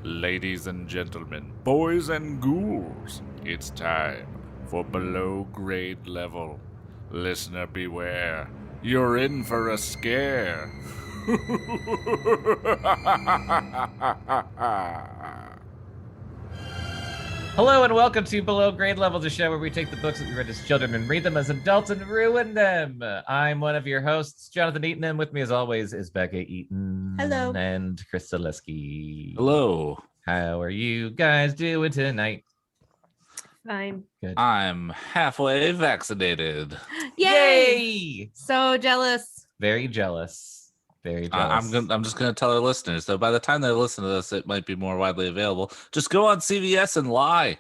Ladies and gentlemen, boys and ghouls, it's time for Below Grade Level. Listener beware, you're in for a scare. Hello and welcome to Below Grade Level, the show where we take the books that we read as children and read them as adults and ruin them. I'm one of your hosts, Jonathan Eaton, and with me as always is Bekah Eaton. Hello. And Chris Zaleski. Hello. How are you guys doing tonight? Fine. Good. I'm halfway vaccinated. Yay! So jealous. Very jealous. Very jealous. I'm just gonna tell our listeners, so by the time they listen to this, it might be more widely available. Just go on CVS and lie.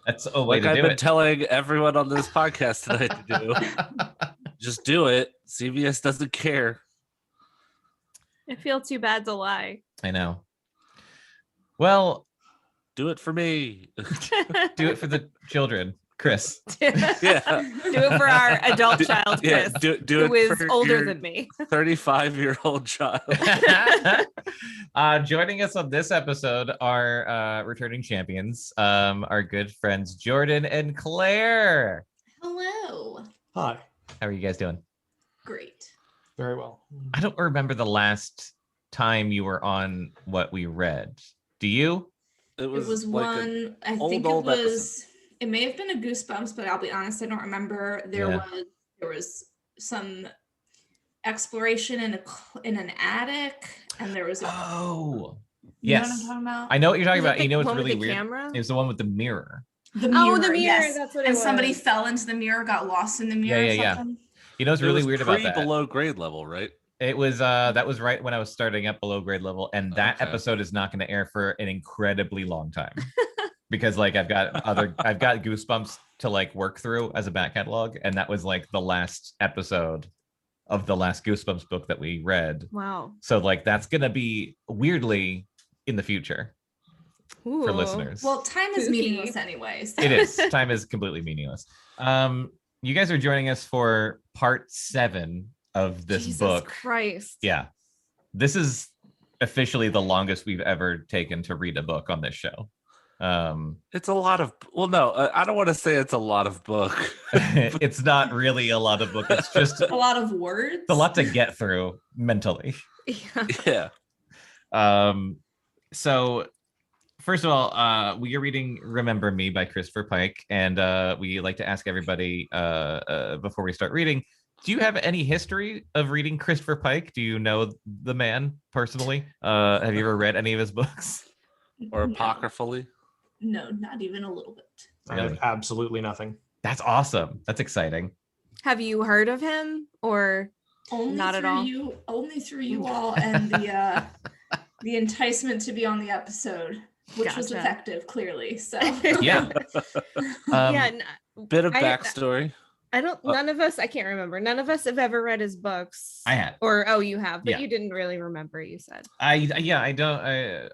That's a way like to I've do been it. telling everyone on this podcast tonight to do. Just do it. CVS doesn't care. I feel too bad to lie. I know. Well, Do it for me. do it for the children, Chris. Yeah. Do it for our adult child, Chris, do who it is for older your than me. 35-year-old child. Joining us on this episode are returning champions, our good friends Jordan and Claire. Hello. Hi. How are you guys doing? Great. Very well. I don't remember the last time you were on What We Read. Do you? It was like one, I old think it was, episode. it may have been a Goosebumps, but I'll be honest, I don't remember. There was some exploration in an attic, and there was a, Oh, you know yes. what I'm talking about? I know what you're talking Is it about. the You know what's one with really the weird? camera? It was the one with the mirror. The mirror, the mirror, yes. that's what it and somebody was. fell into the mirror, got lost in the mirror Yeah. or something. You know what's really weird about that? Below grade level, right? It was that was right when I was starting up Below Grade Level, and that Okay. episode is not going to air for an incredibly long time because like I've got Goosebumps to like work through as a back catalog, and that was like the last episode of the last Goosebumps book that we read. Wow. So like that's going to be weirdly in the future for Ooh. listeners. Well, time is Spooky. meaningless anyways. It is. Time is completely meaningless. You guys are joining us for part 7 of this Jesus book. Christ. Yeah. This is officially the longest we've ever taken to read a book on this show. It's a lot of. Well, no, I don't want to say it's a lot of book. It's not really a lot of book. It's just A lot of words. a lot to get through mentally. Yeah. Yeah. So first of all, we are reading Remember Me by Christopher Pike, and we like to ask everybody before we start reading, do you have any history of reading Christopher Pike? Do you know the man personally? Have you ever read any of his books? Or No. apocryphally. No, not even a little bit. I have absolutely nothing. That's awesome. That's exciting. Have you heard of him or Only Not at through all. Only through you all and the enticement to be on the episode, which was Gotcha. effective, clearly. So Yeah. yeah, Bit of I- backstory. I don't none of us, I can't remember. None of us have ever read his books. I had. Or you have, but Yeah. you didn't really remember, you said. I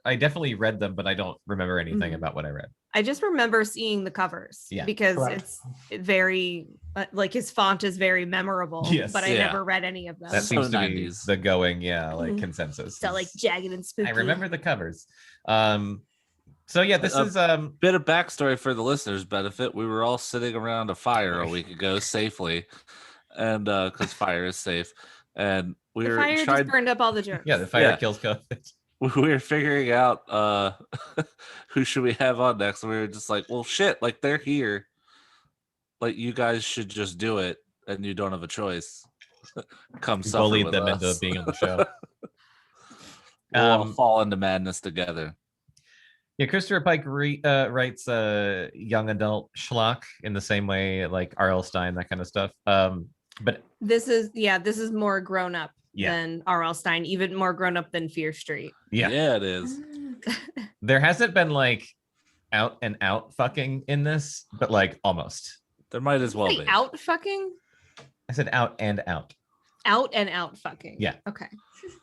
definitely read them, but I don't remember anything Mhm. about what I read. I just remember seeing the covers Yeah. because Correct. it's very like his font is very memorable, Yes. but I Yeah. never read any of them. That So seems to be 90s. the going, like Mhm. consensus. So like is- jagged and spooky. I remember the covers. So yeah, this is Bit of backstory for the listeners' benefit. We were all sitting around a fire a week ago safely, and because fire is safe, and we the were fire trying. just burned up all the germs. yeah, the fire Yeah. kills COVID. We were figuring out who should we have on next, and we were just like, well, shit, like they're here, like you guys should just do it, and you don't have a choice. Come We suffer bullied with them us. into being on the show. We'll all Um, fall into madness together. Yeah, Christopher Pike writes young adult schlock in the same way like R.L. Stein, that kind of stuff. But This is more grown up Yeah. than R.L. Stein, even more grown up than Fear Street. yeah, It is. there hasn't been like out and out fucking in this, but like almost. There might as well Wait, be. out fucking? I said out and out. Out and out fucking. Yeah. Okay.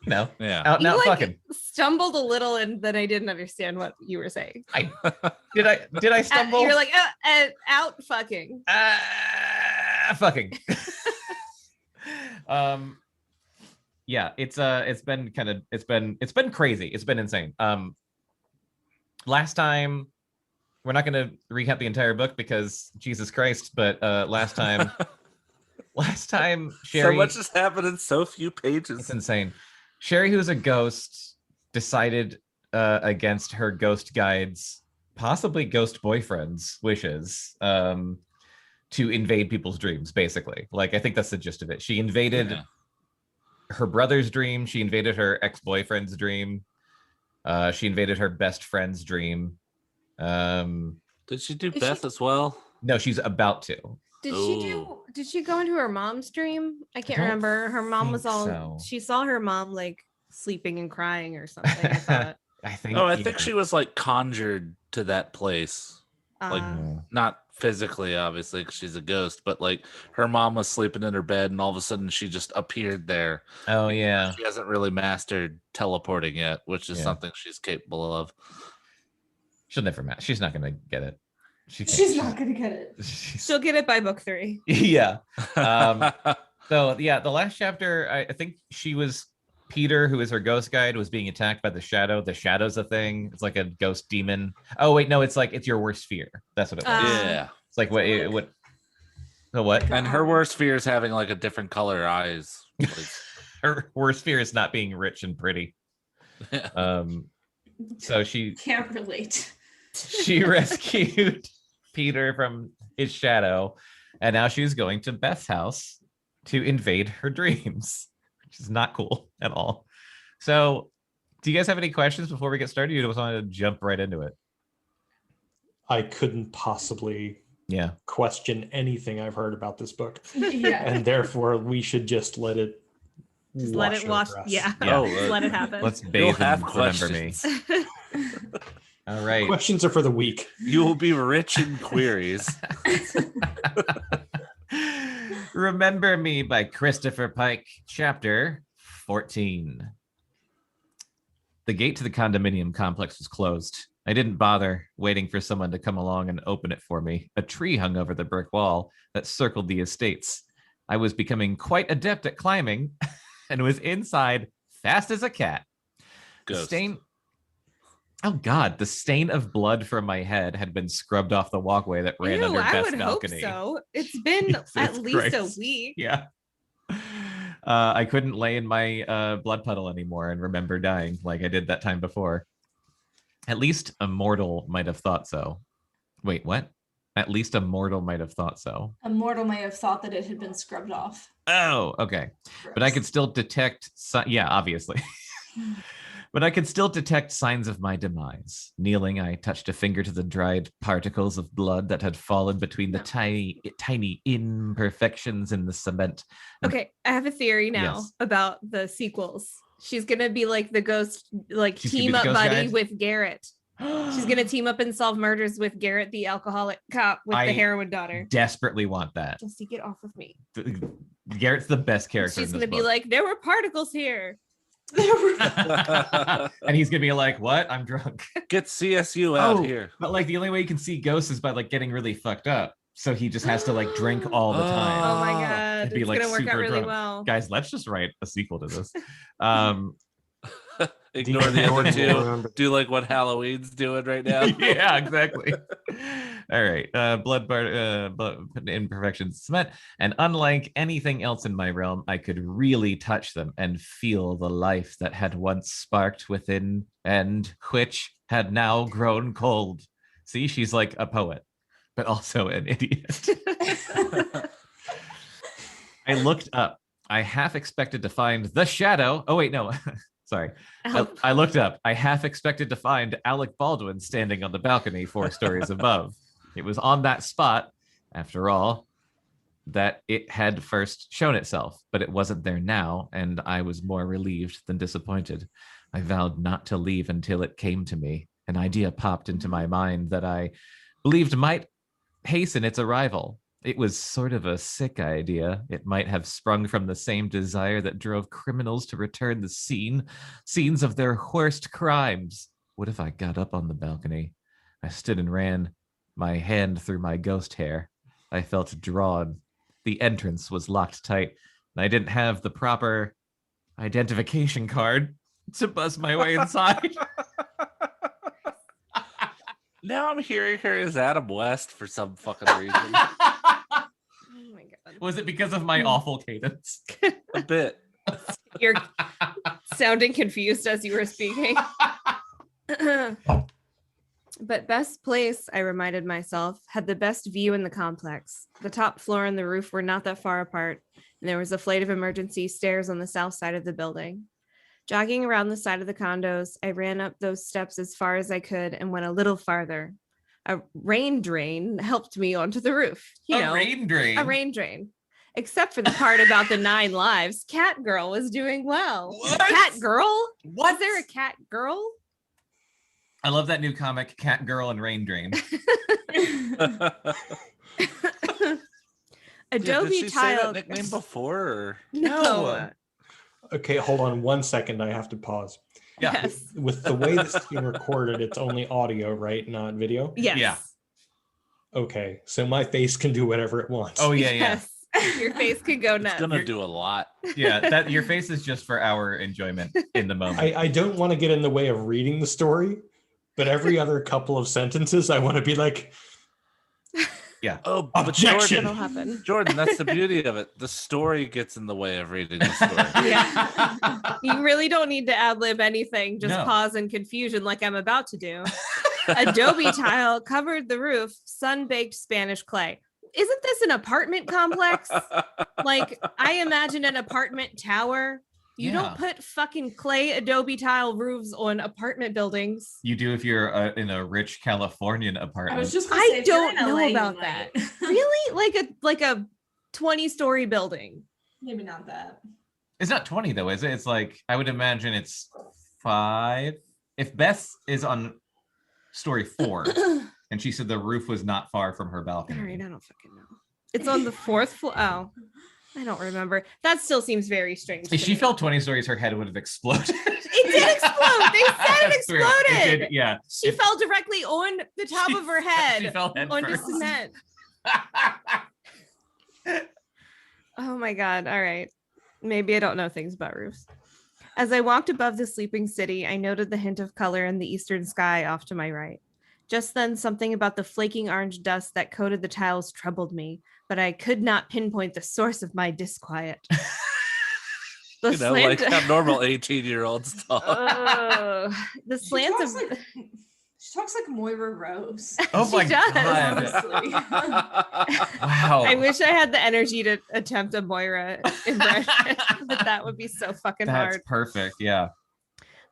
You know, Yeah. out and You out like fucking. stumbled a little and then I didn't understand what you were saying. Did I stumble? You're like out fucking. Fucking. it's been crazy. It's been insane. Last time, we're not going to recap the entire book because Jesus Christ, but last time Sherry, so much has happened in so few pages. It's insane. Sherry, who's a ghost, decided against her ghost guide's, possibly ghost boyfriend's wishes, to invade people's dreams, basically. Like, I think that's the gist of it. She invaded her brother's dream. She invaded her ex-boyfriend's dream. She invaded her best friend's dream. Did she do Beth as well? No, she's about to. Did she go into her mom's dream? I can't remember. Her mom was all so. She saw her mom like sleeping and crying or something. I thought. I think she was like conjured to that place. Like not physically, obviously, because she's a ghost, but like her mom was sleeping in her bed and all of a sudden she just appeared there. Oh yeah. She hasn't really mastered teleporting yet, which is something she's capable of. She'll never match. She's not gonna get it. She's not gonna get it. She'll get it by book 3. Yeah. So yeah, the last chapter, I think she was Peter, who is her ghost guide, was being attacked by the shadow. The shadow's a thing. It's like a ghost demon. Oh wait, no, it's your worst fear. That's what it was. Yeah. It's like what? The what? And her worst fear is having like a different color eyes. Like, her worst fear is not being rich and pretty. So she can't relate. She rescued Peter from his shadow, and now she's going to Beth's house to invade her dreams, which is not cool at all. So, do you guys have any questions before we get started? You just want to jump right into it? I couldn't possibly question anything I've heard about this book. Yeah. And therefore, we should just let it wash. Yeah. Just let it happen. Let's bathe and remember me. All right. Questions are for the weak. You will be rich in queries. Remember Me by Christopher Pike, chapter 14. The gate to the condominium complex was closed. I didn't bother waiting for someone to come along and open it for me. A tree hung over the brick wall that circled the estates. I was becoming quite adept at climbing and was inside fast as a cat. Ghost. The stain of blood from my head had been scrubbed off the walkway that ran under Beth's balcony. Hope so. It's been at least a week. Yeah. I couldn't lay in my blood puddle anymore and remember dying like I did that time before. At least a mortal might have thought so. Wait, what? At least a mortal might have thought so. A mortal may have thought that it had been scrubbed off. Oh, okay. Gross. But I could still detect... obviously. But I could still detect signs of my demise. Kneeling, I touched a finger to the dried particles of blood that had fallen between the tiny imperfections in the cement. Okay, I have a theory now about the sequels. She's gonna be like the ghost, team up buddy with Garrett. She's gonna team up and solve murders with Garrett, the alcoholic cop with the heroin daughter. Desperately want that. Jesse, get off of me. Garrett's the best character. She's gonna be like, there were particles here. And he's gonna be like, what? I'm drunk. Get CSU out here. But the only way you can see ghosts is by getting really fucked up. So he just has to drink all the time. Oh my god. It'd be it's gonna work out really drunk. well. Guys, let's just write a sequel to this. Ignore the other two. Do what Halloween's doing right now. Yeah, exactly. All right. Blood imperfections cement. And unlike anything else in my realm, I could really touch them and feel the life that had once sparked within and which had now grown cold. See, she's like a poet, but also an idiot. I looked up. I half expected to find the shadow. Oh, wait, no. Sorry. I looked up. I half expected to find Alec Baldwin standing on the balcony 4 stories above. It was on that spot, after all, that it had first shown itself, but it wasn't there now, and I was more relieved than disappointed. I vowed not to leave until it came to me. An idea popped into my mind that I believed might hasten its arrival. It was sort of a sick idea. It might have sprung from the same desire that drove criminals to return the scenes of their worst crimes. What if I got up on the balcony? I stood and ran my hand through my ghost hair. I felt drawn. The entrance was locked tight, and I didn't have the proper identification card to buzz my way inside. Now I'm hearing her as Adam West for some fucking reason. Oh my god. Was it because of my awful cadence? A bit. You're sounding confused as you were speaking. But best place, I reminded myself, had the best view in the complex. The top floor and the roof were not that far apart, and there was a flight of emergency stairs on the south side of the building. Jogging around the side of the condos, I ran up those steps as far as I could and went a little farther. A rain drain helped me onto the roof. Rain drain? A rain drain. Except for the part about the 9 lives, Cat Girl was doing well. What? Cat Girl? What? Is there a Cat Girl? I love that new comic, Cat Girl and Rain Drain. Adobe did she tile. say that nickname before? Or? No. Okay, hold on 1 second. I have to pause. Yeah. Yes. With the way this is being recorded, it's only audio, right? Not video? Yes. Yeah. Okay, so my face can do whatever it wants. Oh, yeah. Yes. Your face could go nuts. It's gonna do a lot. Yeah, that your face is just for our enjoyment in the moment. I don't want to get in the way of reading the story, but every other couple of sentences, I want to be like, yeah. Oh, but objection. That'll happen. Jordan, that's the beauty of it. The story gets in the way of reading the story. Yeah. You really don't need to ad-lib anything. Just No. pause in confusion like I'm about to do. Adobe tile covered the roof, sun-baked Spanish clay. Isn't this an apartment complex? Like, I imagine an apartment tower. You Yeah. don't put fucking clay Adobe tile roofs on apartment buildings. You do if you're in a rich Californian apartment. I was just gonna say, I if you're don't in know LA, about you that. might. Really? Like a 20-story building. Maybe not that. It's not 20 though, is it? It's like, I would imagine it's 5. If Beth is on story 4, and she said the roof was not far from her All balcony. right, I don't fucking know. It's on the 4th floor. Oh, I don't remember. That still seems very strange. If to she me. fell 20 stories, her head would have exploded. It did explode. They said it That's true. exploded. It did, yeah. She fell directly on the top of her She head fell head onto first. cement. Oh my God. All right. Maybe I don't know things about roofs. As I walked above the sleeping city, I noted the hint of color in the eastern sky off to my right. Just then, something about the flaking orange dust that coated the tiles troubled me, but I could not pinpoint the source of my disquiet. The Like how normal 18-year-olds talk. the slants of She talks like Moira Rose. Oh She my does. God. Honestly. Wow. I wish I had the energy to attempt a Moira impression, but that would be so fucking That's hard. perfect. Yeah.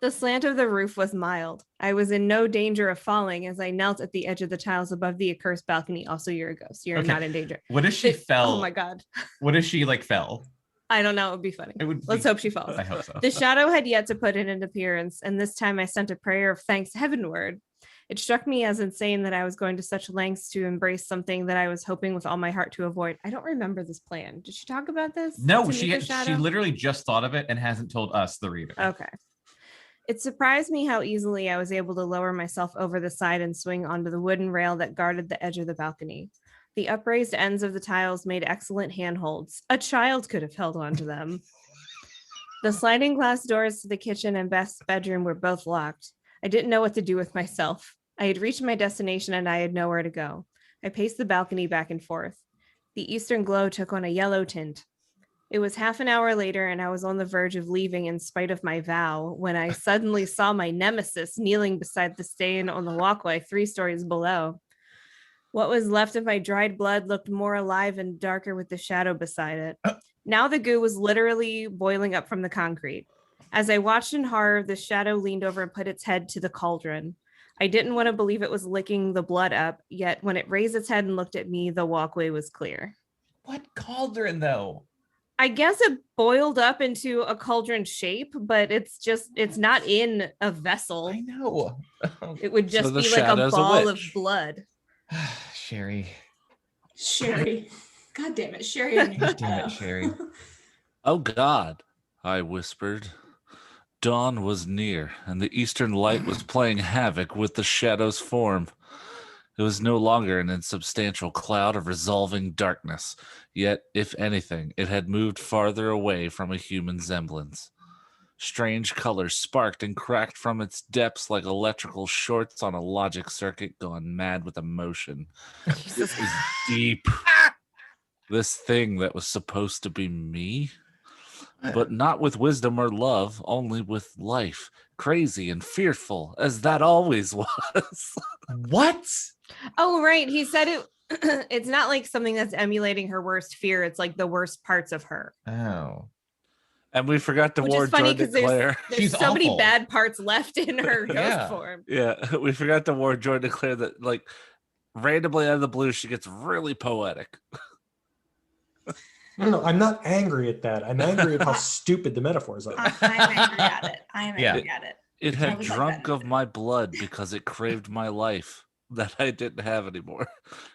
The slant of the roof was mild. I was in no danger of falling as I knelt at the edge of the tiles above the accursed balcony. Also, you're a ghost. You're Okay. not in danger. What if she fell? Oh my God. What if she like fell? I don't know. It would be funny. It would. Let's hope she falls. I hope so. The shadow had yet to put in an appearance, and this time I sent a prayer of thanks heavenward. It struck me as insane that I was going to such lengths to embrace something that I was hoping with all my heart to avoid. I don't remember this plan. Did she talk about this? No, to she meet the shadow? literally just thought of it and hasn't told us, the reader. Okay. It surprised me how easily I was able to lower myself over the side and swing onto the wooden rail that guarded the edge of the balcony. The upraised ends of the tiles made excellent handholds. A child could have held onto them. The sliding glass doors to the kitchen and Beth's bedroom were both locked. I didn't know what to do with myself. I had reached my destination and I had nowhere to go. I paced the balcony back and forth. The eastern glow took on a yellow tint. It was half an hour later, and I was on the verge of leaving in spite of my vow when I suddenly saw my nemesis kneeling beside the stain on the walkway 3 stories below. What was left of my dried blood looked more alive and darker with the shadow beside it. Now the goo was literally boiling up from the concrete. As I watched in horror, the shadow leaned over and put its head to the cauldron. I didn't want to believe it was licking the blood up, yet when it raised its head and looked at me, the walkway was clear. What cauldron, though? I guess it boiled up into a cauldron shape, but it's not in a vessel. I know. It would just So the be like a shadow's a ball of witch. blood. Sherry. Sherry. God damn it, Sherry. and God damn it, Sherry. Oh God, I whispered. Dawn was near, and the eastern light was playing havoc with the shadow's form. It was no longer an insubstantial cloud of resolving darkness, yet, if anything, it had moved farther away from a human semblance. Strange colors sparked and cracked from its depths like electrical shorts on a logic circuit gone mad with emotion. It was deep. This thing that was supposed to be me, but not with wisdom or love, only with life, crazy and fearful, as that always was. What? Oh, right. He said it. It's not like something that's emulating her worst fear. It's like the worst parts of her. Oh. And we forgot to warn funny Jordan and Claire. There's so many bad parts left in her ghost form. Yeah, we forgot to warn Jordan and Claire that, like, randomly out of the blue, she gets really poetic. No, I'm not angry at that. I'm angry at how stupid the metaphors are. I'm angry at it. I'm angry at it. It had drunk of my blood because it craved my life that I didn't have anymore.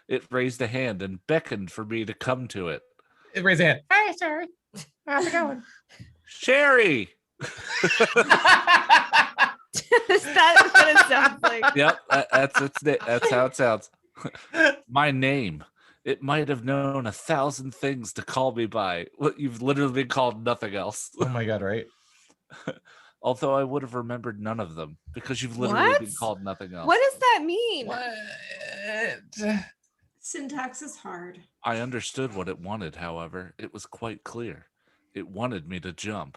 It raised a hand and beckoned for me to come to it. It raised a hand. Hi, sir. How's it going? Sherry! That's what it sounds like. Yep, that's how it sounds. My name. It might have known 1,000 things to call me by. You've literally been called nothing else. Oh my God, right? Although I would have remembered none of them because you've literally been called nothing else. What does that mean? What? Syntax is hard. I understood what it wanted, however. It was quite clear. It wanted me to jump.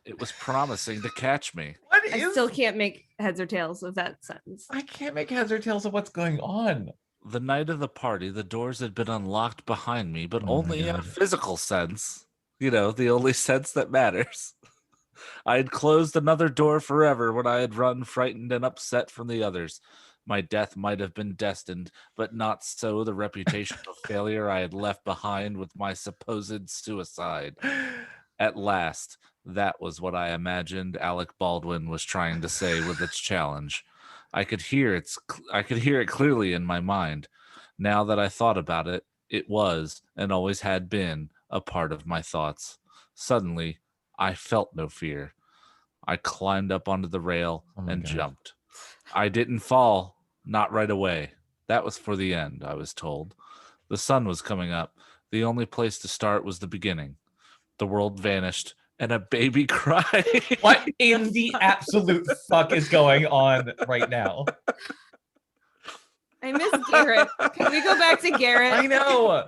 It was promising to catch me. I still can't make heads or tails of that sentence. I can't make heads or tails of what's going on. The night of the party, the doors had been unlocked behind me, but only in a physical sense. You know, the only sense that matters. I had closed another door forever when I had run frightened and upset from the others. My death might have been destined, but not so the reputation of failure I had left behind with my supposed suicide. At last, that was what I imagined Alec Baldwin was trying to say with its challenge. I could hear it clearly in my mind. Now that I thought about it, it was and always had been a part of my thoughts. Suddenly, I felt no fear. I climbed up onto the rail and jumped. I didn't fall, not right away. That was for the end, I was told. The sun was coming up. The only place to start was the beginning. The world vanished, and a baby cried. What in the absolute fuck is going on right now? I miss Garrett. Can we go back to Garrett? I know.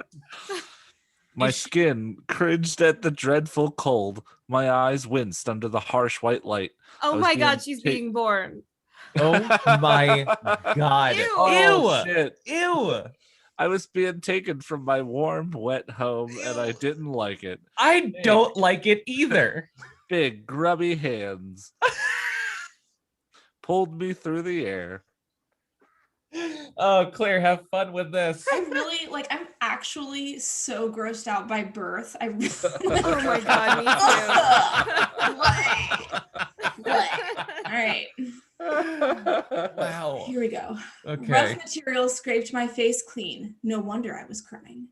My skin cringed at the dreadful cold. My eyes winced under the harsh white light. Oh my God, she's being born. Oh my God. Ew. Oh, shit. Ew. I was being taken from my warm, wet home, and I didn't like it. I don't like it either. Big, grubby hands pulled me through the air. Oh, Claire, have fun with this. I'm actually so grossed out by birth. Oh my God, me too. All right. Wow. Here we go. Okay. Rough material scraped my face clean. No wonder I was crying.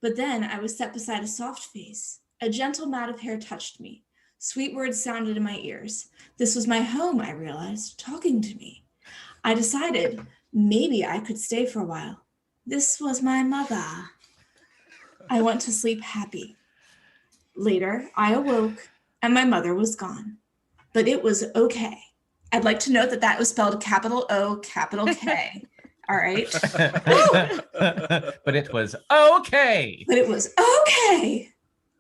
But then I was set beside a soft face. A gentle mat of hair touched me. Sweet words sounded in my ears. This was my home, I realized, talking to me. I decided maybe I could stay for a while. This was my mother. I went to sleep happy. Later, I awoke and my mother was gone. But it was okay. I'd like to note that was spelled capital O, capital K. All right. But it was okay. But it was okay.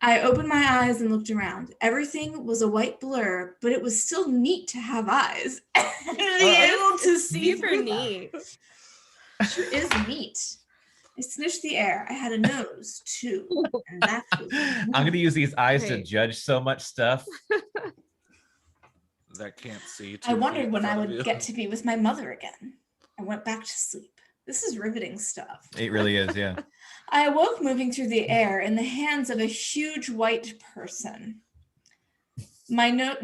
I opened my eyes and looked around. Everything was a white blur, but it was still neat to have eyes and be able to see super neat. Sure is neat. I sniffed the air. I had a nose too. And that was I'm going to use these eyes to judge so much stuff. That can't see. I wondered when I would get to be with my mother again. I went back to sleep. This is riveting stuff. It really is, yeah. I awoke moving through the air in the hands of a huge white person. My nose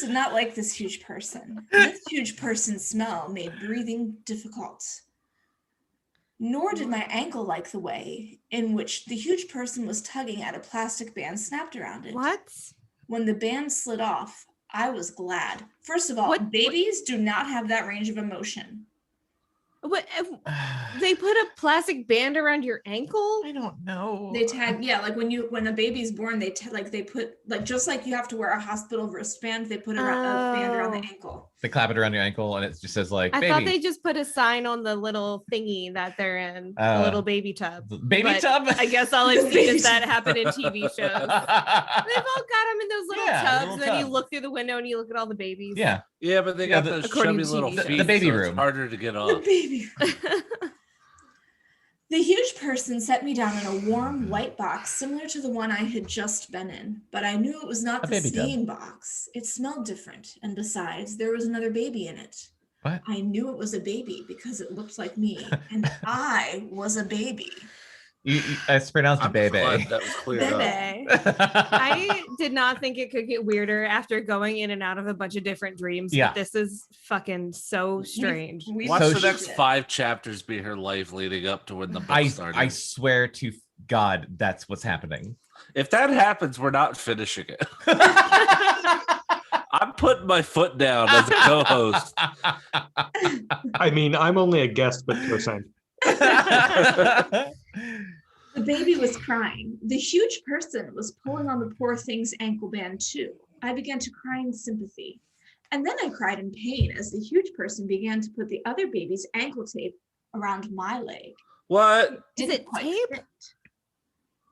did not like this huge person. This huge person's smell made breathing difficult. Nor did my ankle like the way in which the huge person was tugging at a plastic band snapped around it. What? When the band slid off, I was glad. First of all, babies do not have that range of emotion. What? They put a plastic band around your ankle? I don't know. They tag, yeah, like when a baby's born, they put like, just like you have to wear a hospital wristband, they put a band around the ankle. They clap it around your ankle and it just says like, I baby. thought they just put a sign on the little thingy that they're in, a little baby tub. Baby tub? I guess all I've seen is that happen in TV shows. They've all got them in those little tubs, and then you look through the window and you look at all the babies. Yeah. Yeah, but they got those chubby little feet. The baby room. It's harder to get off. The baby room. The huge person set me down in a warm white box similar to the one I had just been in, but I knew it was not the same box. It smelled different, and besides, there was another baby in it. What? I knew it was a baby because it looked like me, and I was a baby. It's pronounced baby. That was clear. Bebe. I did not think it could get weirder after going in and out of a bunch of different dreams. Yeah. But this is fucking so strange. Watch the next 5 chapters be her life leading up to when the book started. I swear to God, that's what's happening. If that happens, we're not finishing it. I'm putting my foot down as a co-host. I mean, I'm only a guest, but co-signed. The baby was crying. The huge person was pulling on the poor thing's ankle band too. I began to cry in sympathy. And then I cried in pain as the huge person began to put the other baby's ankle tape around my leg. What? Is it tape? Fit.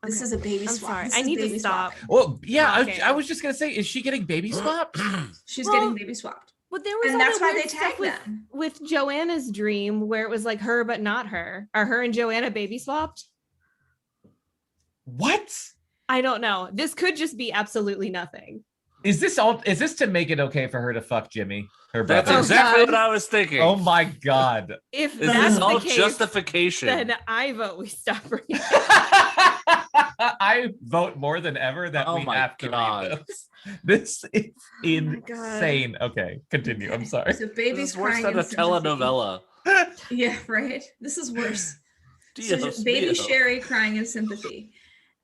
This is a baby swap. Sorry, I need to stop. Well, yeah, I was just going to say, is she getting baby swapped? She's getting baby swapped. But there was, and that's why they tagged them. With Joanna's dream, where it was like her but not her. Are her and Joanna baby swapped? What? I don't know. This could just be absolutely nothing. Is this to make it okay for her to fuck Jimmy, her brother? That's exactly what I was thinking. Oh my God. If this that's is all the case, justification, then I vote we stop reading. I vote more than ever that we have to read this. This is insane. Okay, continue. I'm sorry. So baby's this is worse crying than a telenovela. Yeah, right. This is worse. So baby Sherry crying in sympathy.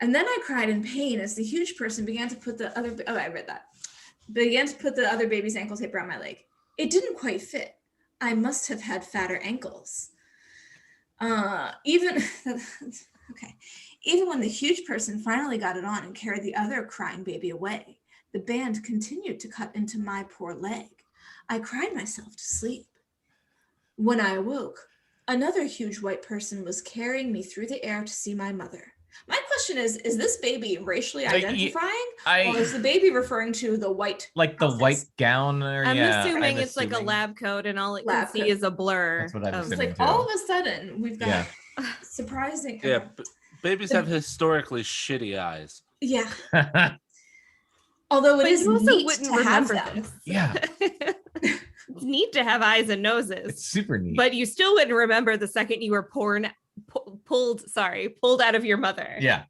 And then I cried in pain as the huge person began to put the other baby's ankle tape around my leg. It didn't quite fit. I must have had fatter ankles. Even when the huge person finally got it on and carried the other crying baby away, the band continued to cut into my poor leg. I cried myself to sleep. When I awoke, another huge white person was carrying me through the air to see my mother. My question is this baby racially identifying? Or is the baby referring to the white outfits? White gown? I'm assuming it's like a lab coat and all it can see is a blur. That's what I'm It's like all of a sudden we've got surprising. Yeah, babies have historically shitty eyes. Yeah. Although it is neat to have them. This. Yeah. It's neat to have eyes and noses. It's super neat. But you still wouldn't remember the second you were pulled out of your mother. Yeah.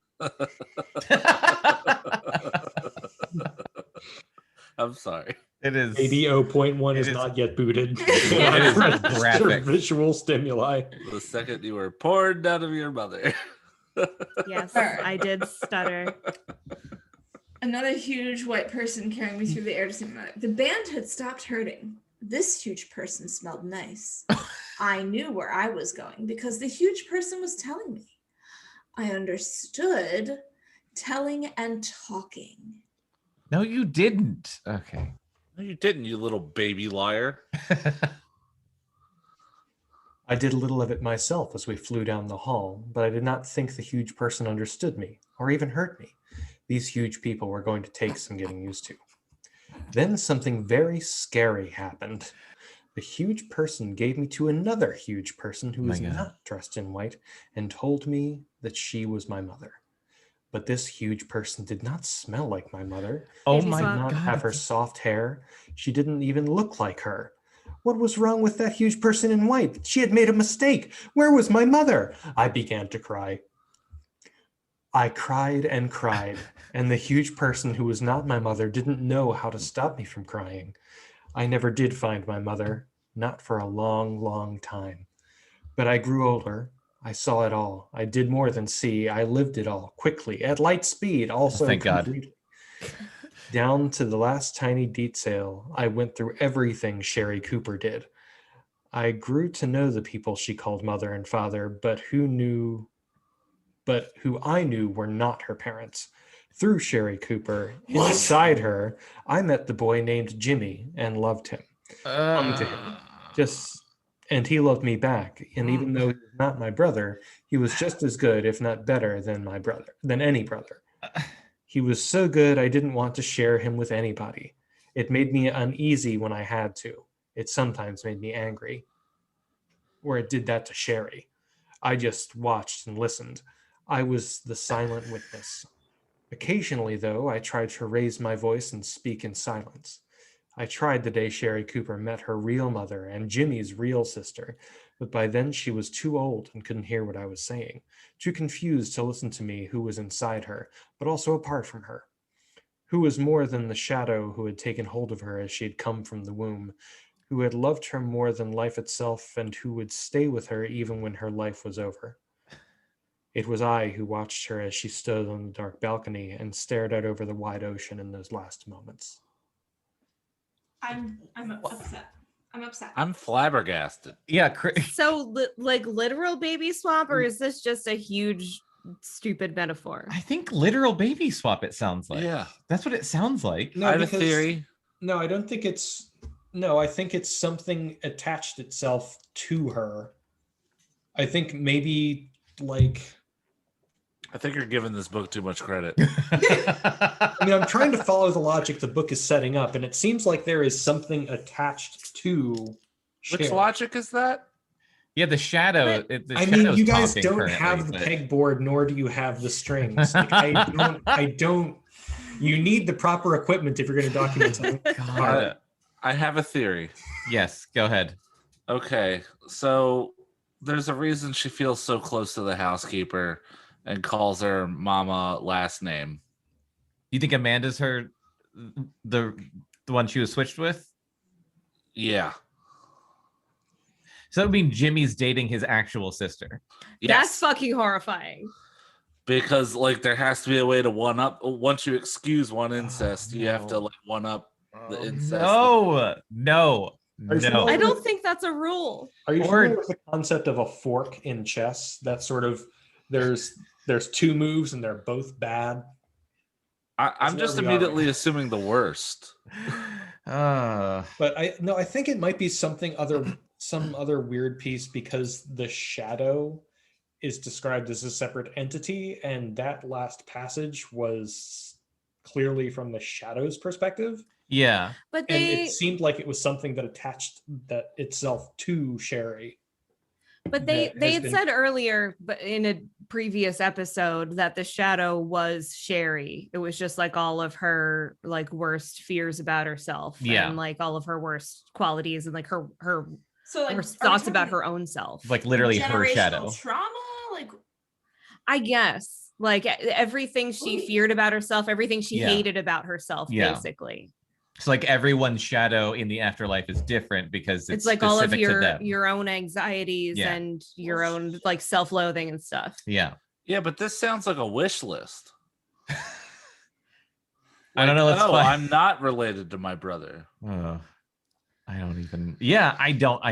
I'm sorry. It is. Baby 0.1 is not yet booted. It is graphic. Visual stimuli. The second you were poured out of your mother. Yes, I did stutter. Another huge white person carrying me through the air to see my mother. The band had stopped hurting. This huge person smelled nice. I knew where I was going because the huge person was telling me. I understood telling and talking. No, you didn't. Okay. No, you didn't, you little baby liar. I did a little of it myself as we flew down the hall, but I did not think the huge person understood me or even heard me. These huge people were going to take some getting used to. Then something very scary happened. The huge person gave me to another huge person who was not dressed in white and told me that she was my mother. But this huge person did not smell like my mother. Oh she my did not have her soft hair. She didn't even look like her. What was wrong with that huge person in white? She had made a mistake. Where was my mother? I began to cry. I cried and cried, and the huge person who was not my mother didn't know how to stop me from crying. I never did find my mother, not for a long, long time. But I grew older. I saw it all. I did more than see. I lived it all, quickly, at light speed, also Thank completely. Down to the last tiny detail, I went through everything Sherry Cooper did. I grew to know the people she called mother and father, but who I knew were not her parents. Through Sherry Cooper, inside her, I met the boy named Jimmy and loved him. Clung to him. And he loved me back. And even though he was not my brother, he was just as good, if not better, than any brother. He was so good I didn't want to share him with anybody. It made me uneasy when I had to. It sometimes made me angry. Or it did that to Sherry. I just watched and listened. I was the silent witness. Occasionally, though, I tried to raise my voice and speak in silence. I tried the day Sherry Cooper met her real mother and Jimmy's real sister, but by then she was too old and couldn't hear what I was saying, too confused to listen to me who was inside her, but also apart from her, who was more than the shadow who had taken hold of her as she had come from the womb, who had loved her more than life itself and who would stay with her even when her life was over. It was I who watched her as she stood on the dark balcony and stared out over the wide ocean in those last moments. I'm upset. I'm upset. I'm flabbergasted. Yeah. So like literal baby swap, or is this just a huge stupid metaphor? I think literal baby swap, it sounds like. Yeah. That's what it sounds like. No, I have a theory. No, I don't think it's... No, I think it's something attached itself to her. I think maybe like... I think you're giving this book too much credit. I mean, I'm trying to follow the logic the book is setting up, and it seems like there is something attached to Sherry. Which logic is that? Yeah, the shadow. I mean, you guys don't have the pegboard, nor do you have the strings. Like, I don't. You need the proper equipment if you're going to document something. I have a theory. Yes, go ahead. Okay, so there's a reason she feels so close to the housekeeper and calls her mama last name. You think Amanda's the one she was switched with? Yeah. So that would mean Jimmy's dating his actual sister. Yes. That's fucking horrifying. Because like there has to be a way to one up. Once you excuse one incest, you have to like one up the incest. No. I don't think that's a rule. Are you familiar with the concept of a fork in chess? That's sort of there's two moves and they're both bad. I'm just immediately assuming the worst. But I think it might be some other weird piece, because the shadow is described as a separate entity, and that last passage was clearly from the shadow's perspective. Yeah. But it seemed like it was something that attached that itself to Sherry. But they had said earlier, but in a previous episode, that the shadow was Sherry. It was just like all of her like worst fears about herself, and like all of her worst qualities, and like her thoughts about her own self, like literally her shadow trauma. Like, I guess like everything she feared about herself, everything she hated about herself, basically. So like everyone's shadow in the afterlife is different because it's like all of your own anxieties and your own like self-loathing and stuff. Yeah. Yeah, but this sounds like a wish list. I don't know. I'm not related to my brother. I don't even. Yeah, I don't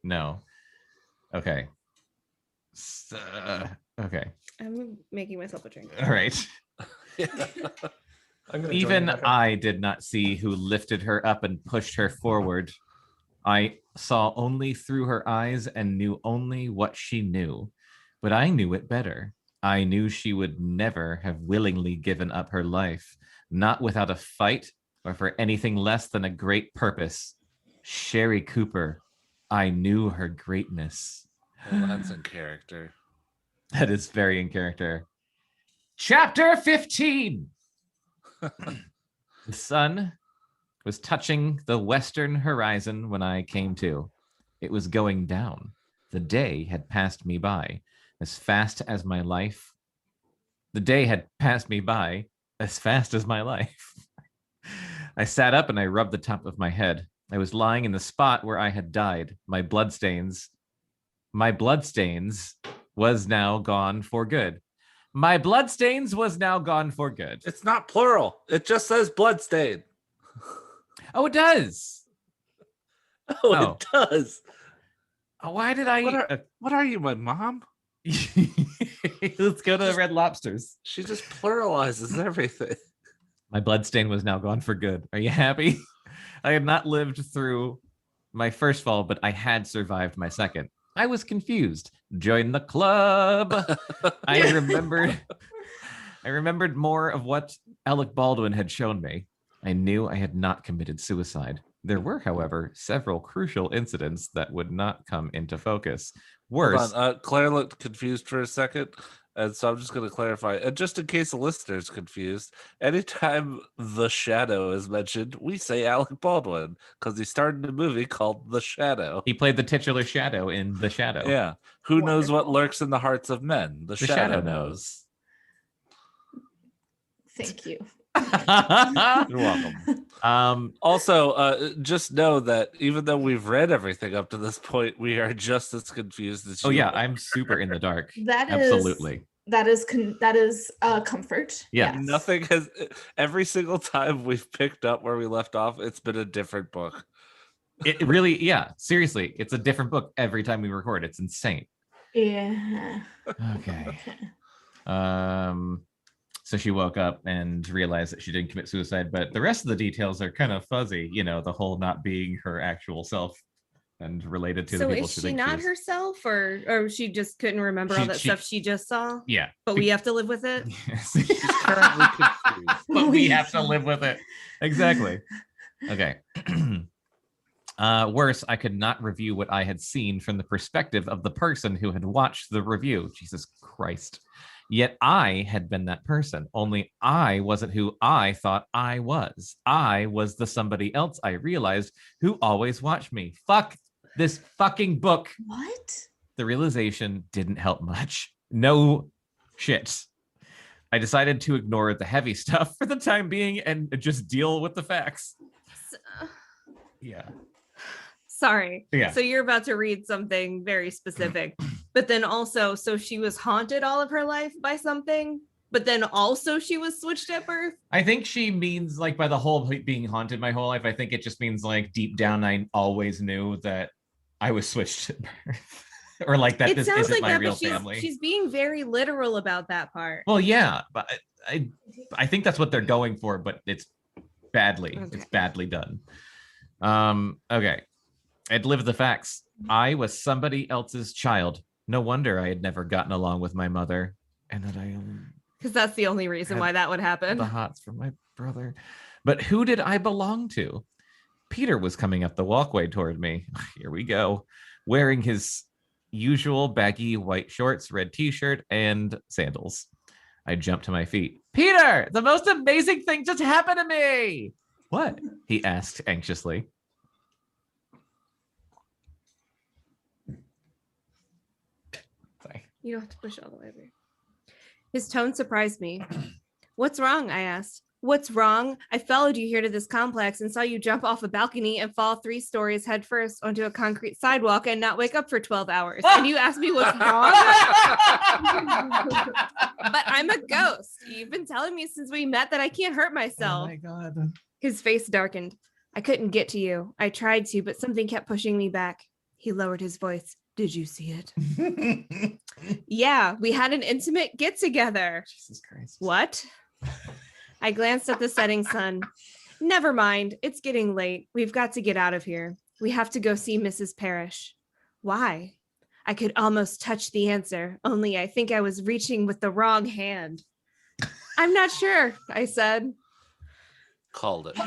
know. Okay. Okay. I'm making myself a drink. All right. Even I did not see who lifted her up and pushed her forward. I saw only through her eyes and knew only what she knew. But I knew it better. I knew she would never have willingly given up her life, not without a fight or for anything less than a great purpose. Sherry Cooper, I knew her greatness. Well, that's in character. That is very in character. Chapter 15. The sun was touching the western horizon when I came to. It was going down. The day had passed me by as fast as my life. The day had passed me by as fast as my life. I sat up and I rubbed the top of my head. I was lying in the spot where I had died. My bloodstains was now gone for good. My bloodstains was now gone for good. It's not plural. It just says bloodstain. Oh, it does. Oh, it does. Why did I? What are you, my mom? Let's go to Red Lobsters. She just pluralizes everything. My bloodstain was now gone for good. Are you happy? I had not lived through my first fall, but I had survived my second. I was confused. Join the club. I remembered more of what Alec Baldwin had shown me. I knew I had not committed suicide. There were, however, several crucial incidents that would not come into focus. Worse. Hold on. Claire looked confused for a second, and so I'm just going to clarify. And just in case the listener's confused, anytime The Shadow is mentioned, we say Alec Baldwin because he starred in a movie called The Shadow. He played the titular Shadow in The Shadow. Yeah. Who knows what lurks in the hearts of men? The Shadow knows. Thank you. You're welcome. Also, just know that even though we've read everything up to this point, we are just as confused as you. Oh yeah, I'm super in the dark. Absolutely. That is comfort. Yeah. Yes. Nothing has. Every single time we've picked up where we left off, it's been a different book. It really, yeah. Seriously, it's a different book every time we record. It's insane. Yeah. Okay. So she woke up and realized that she didn't commit suicide, but the rest of the details are kind of fuzzy. You know, the whole not being her actual self and related to the people. So is she not herself, or she just couldn't remember all that stuff she just saw? Yeah. But we have to live with it. She's currently confused, but we have to live with it. Exactly. Okay. Worse, I could not review what I had seen from the perspective of the person who had watched the review. Jesus Christ. Yet I had been that person, only I wasn't who I thought I was. I was the somebody else I realized who always watched me. Fuck this fucking book. What? The realization didn't help much. No shit. I decided to ignore the heavy stuff for the time being and just deal with the facts. Yeah. Sorry. Yeah. So you're about to read something very specific, but then also, so she was haunted all of her life by something, but then also she was switched at birth. I think she means like by the whole being haunted my whole life. I think it just means like deep down, I always knew that I was switched at birth. Or like that this isn't like my real family. She's being very literal about that part. Well, yeah, but I think that's what they're going for, but it's badly. Okay. It's badly done. Okay. I'd lived the facts. I was somebody else's child. No wonder I had never gotten along with my mother. And that I because that's the only reason why that would happen. The hots from my brother. But who did I belong to? Peter was coming up the walkway toward me. Here we go. Wearing his usual baggy white shorts, red t-shirt, and sandals. I jumped to my feet. Peter, the most amazing thing just happened to me. What? He asked anxiously. You don't have to push all the way over. His tone surprised me. What's wrong? I asked. What's wrong? I followed you here to this complex and saw you jump off a balcony and fall 3 stories head first onto a concrete sidewalk and not wake up for 12 hours. And you asked me what's wrong? But I'm a ghost. You've been telling me since we met that I can't hurt myself. Oh my God. His face darkened. I couldn't get to you. I tried to, but something kept pushing me back. He lowered his voice. Did you see it? Yeah, we had an intimate get together. Jesus Christ. What? I glanced at the setting sun. Never mind. It's getting late. We've got to get out of here. We have to go see Mrs. Parrish. Why? I could almost touch the answer, only I think I was reaching with the wrong hand. I'm not sure, I said. Called it.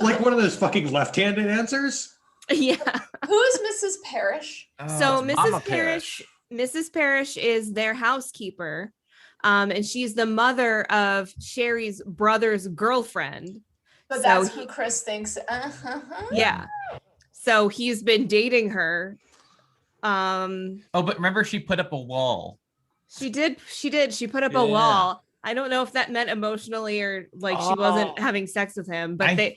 Like one of those fucking left-handed answers? Yeah. Who is Mrs. Parrish? So Mrs. Parrish is their housekeeper. And she's the mother of Sherry's brother's girlfriend. But that's who Chris thinks. Yeah. So he's been dating her. But remember she put up a wall. She did. She put up a wall. I don't know if that meant emotionally or like she wasn't having sex with him, but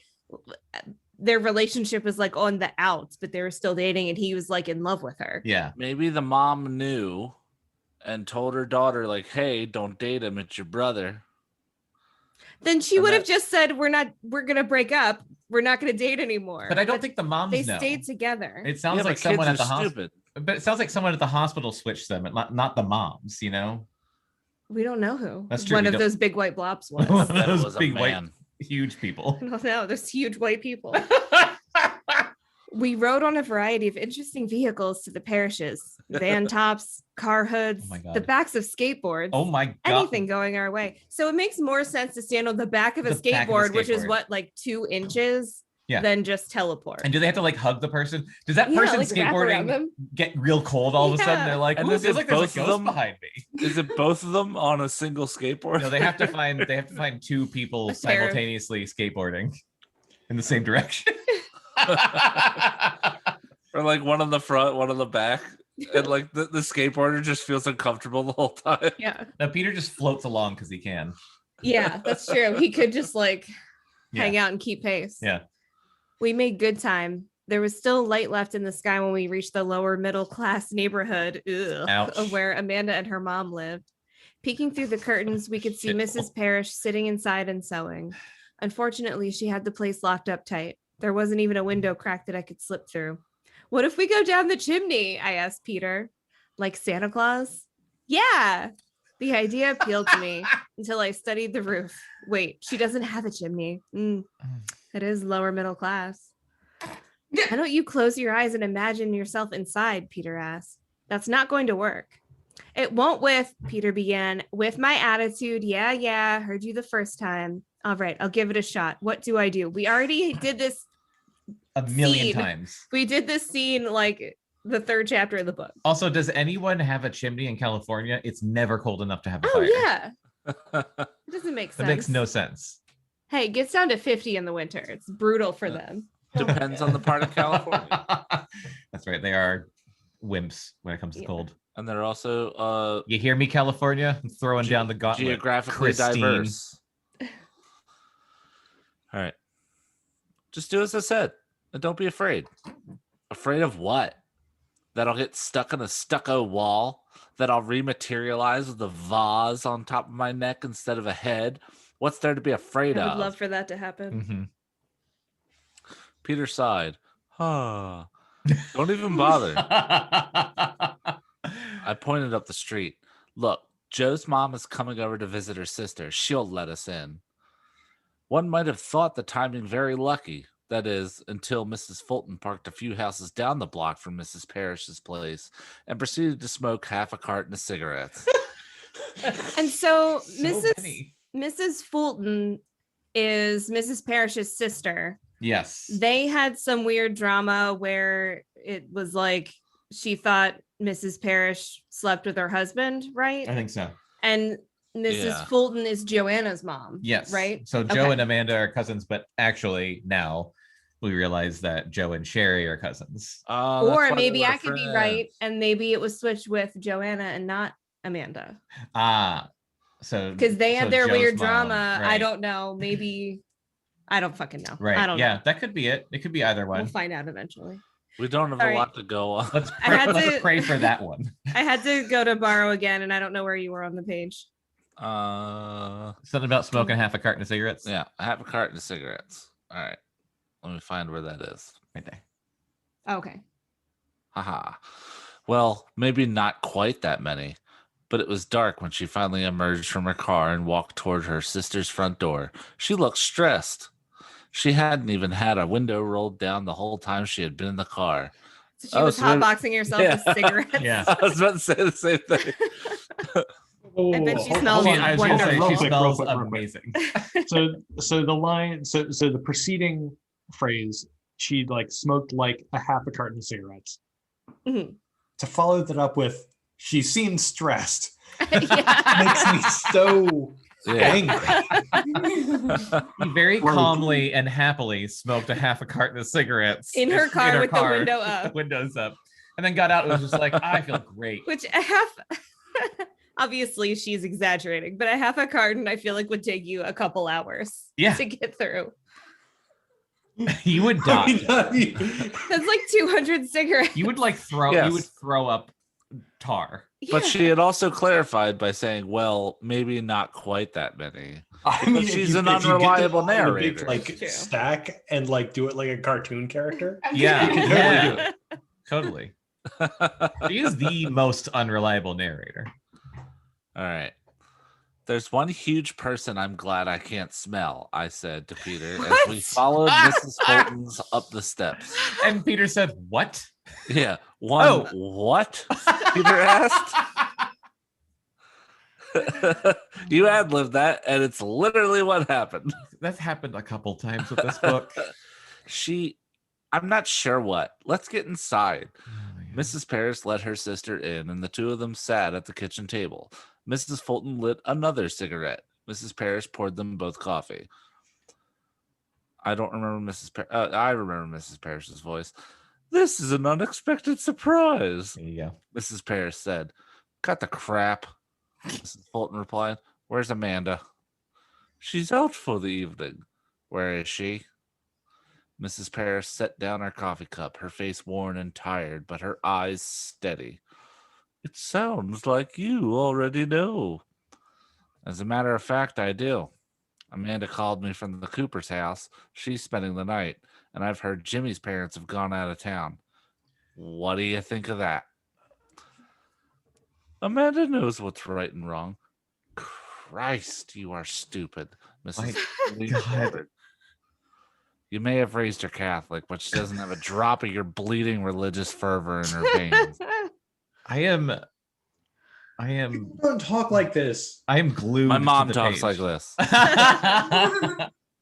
their relationship was like on the outs, but they were still dating and he was like in love with her. Yeah. Maybe the mom knew and told her daughter like, hey, don't date him. It's your brother. Then she would have just said, we're going to break up. we're not going to date anymore. But I don't think the moms they know. stayed together. It sounds like someone at the hospital. But it sounds like someone at the hospital switched them, not the moms, you know? We don't know who. That's true. One of those big white blobs was. One of those big white, huge people. I don't know. There's huge white people. We rode on a variety of interesting vehicles to the parishes. Van tops, car hoods, the backs of skateboards. Oh my God. Anything going our way. So it makes more sense to stand on the back of a skateboard, which is what, like 2 inches, than just teleport. And do they have to like hug the person? Does that person like skateboarding get real cold all of a sudden? They're like, and it feels like there's a ghost behind me. Is it both of them on a single skateboard? No, they have to find 2 people simultaneously skateboarding in the same direction. Or like one on the front, one on the back, and like the skateboarder just feels uncomfortable the whole time. Yeah. Now Peter just floats along because he can. Yeah, that's true. He could just like hang out and keep pace. Yeah. We made good time. There was still light left in the sky when we reached the lower middle class neighborhood of where Amanda and her mom lived. Peeking through the curtains, we could see Mrs. Parrish sitting inside and sewing. Unfortunately, she had the place locked up tight. There wasn't even a window crack that I could slip through. What if we go down the chimney? I asked Peter. Like Santa Claus? Yeah. The idea appealed to me until I studied the roof. Wait, she doesn't have a chimney. It is lower middle class. Why don't you close your eyes and imagine yourself inside? Peter asked. That's not going to work. It won't Peter began. With my attitude. Yeah. Heard you the first time. All right, I'll give it a shot. What do I do? We already did this a million times. We did this scene like the 3rd chapter of the book. Also, does anyone have a chimney in California? It's never cold enough to have a fire. Yeah. It doesn't make sense. That makes no sense. Hey, it gets down to 50 in the winter. It's brutal for them. Depends on the part of California. That's right. They are wimps when it comes to cold. And they're also you hear me, California? I'm throwing down the gauntlet. Geographically diverse. All right. Just do as I said. And don't be afraid. Afraid of what? That I'll get stuck in a stucco wall? That I'll rematerialize with a vase on top of my neck instead of a head? What's there to be afraid of? I would love for that to happen. Mm-hmm. Peter sighed. Don't even bother. I pointed up the street. Look, Joe's mom is coming over to visit her sister. She'll let us in. One might have thought the timing very lucky. That is, until Mrs. Fulton parked a few houses down the block from Mrs. Parrish's place and proceeded to smoke half a carton of cigarettes. And so Mrs. Fulton is Mrs. Parrish's sister. Yes. They had some weird drama where it was like she thought Mrs. Parrish slept with her husband, right? I think so. And Mrs. Fulton is Joanna's mom. Yes. Right? So Joe and Amanda are cousins, but actually now we realize that Joe and Sherry are cousins. Or maybe I could be right, and maybe it was switched with Joanna and not Amanda. So because they had their Joe's weird mom, drama. right. I don't know. Maybe I don't fucking know. Right. I don't know. That could be it. It could be either one. We'll find out eventually. We don't have a lot to go on. Let's pray for that one. I had to go to borrow again, and I don't know where you were on the page. Something about smoking half a carton of cigarettes. Yeah, half a carton of cigarettes. All right. Let me find where that is. Right there. Okay. Haha. Well, maybe not quite that many, but it was dark when she finally emerged from her car and walked toward her sister's front door. She looked stressed. She hadn't even had a window rolled down the whole time she had been in the car. So she was hotboxing herself with cigarettes. Yeah. I was about to say the same thing. I bet she smells wonderful. She smells amazing. So the line, so the preceding phrase, she like smoked like a half a carton of cigarettes. Mm-hmm. To follow that up with, she seemed stressed. Yeah. Makes me so angry. He very calmly and happily smoked a half a carton of cigarettes in her car with the window up. The windows up. And then got out and was just like, I feel great. Which a half, obviously she's exaggerating, but a half a carton I feel like would take you a couple hours to get through. You would die. That's like 200 cigarettes. You would like throw. Yes. You would throw up tar. But she had also clarified by saying, well, maybe not quite that many. I mean, she's an if you unreliable get them all in a narrator. big, like stack and like do it like a cartoon character. Yeah, You can totally do it. Totally. She is the most unreliable narrator. All right. There's one huge person I'm glad I can't smell, I said to Peter as we followed Mrs. Fulton's up the steps. And Peter said, what? Yeah. What? Peter asked. You ad-libbed that, and it's literally what happened. That's happened a couple times with this book. I'm not sure what. Let's get inside. Oh, Mrs. Parris let her sister in, and the two of them sat at the kitchen table. Mrs. Fulton lit another cigarette. Mrs. Parris poured them both coffee. I remember Mrs. Parris's voice. This is an unexpected surprise. There you go. Mrs. Parris said. Cut the crap. Mrs. Fulton replied. Where's Amanda? She's out for the evening. Where is she? Mrs. Parris set down her coffee cup, her face worn and tired, but her eyes steady. It sounds like you already know. As a matter of fact, I do. Amanda called me from the Cooper's house. She's spending the night, and I've heard Jimmy's parents have gone out of town. What do you think of that? Amanda knows what's right and wrong. Christ, you are stupid, Mrs. God. You may have raised her Catholic, but she doesn't have a drop of your bleeding religious fervor in her veins. I am. People don't talk like this. I am glued. My mom to the talks page. like this.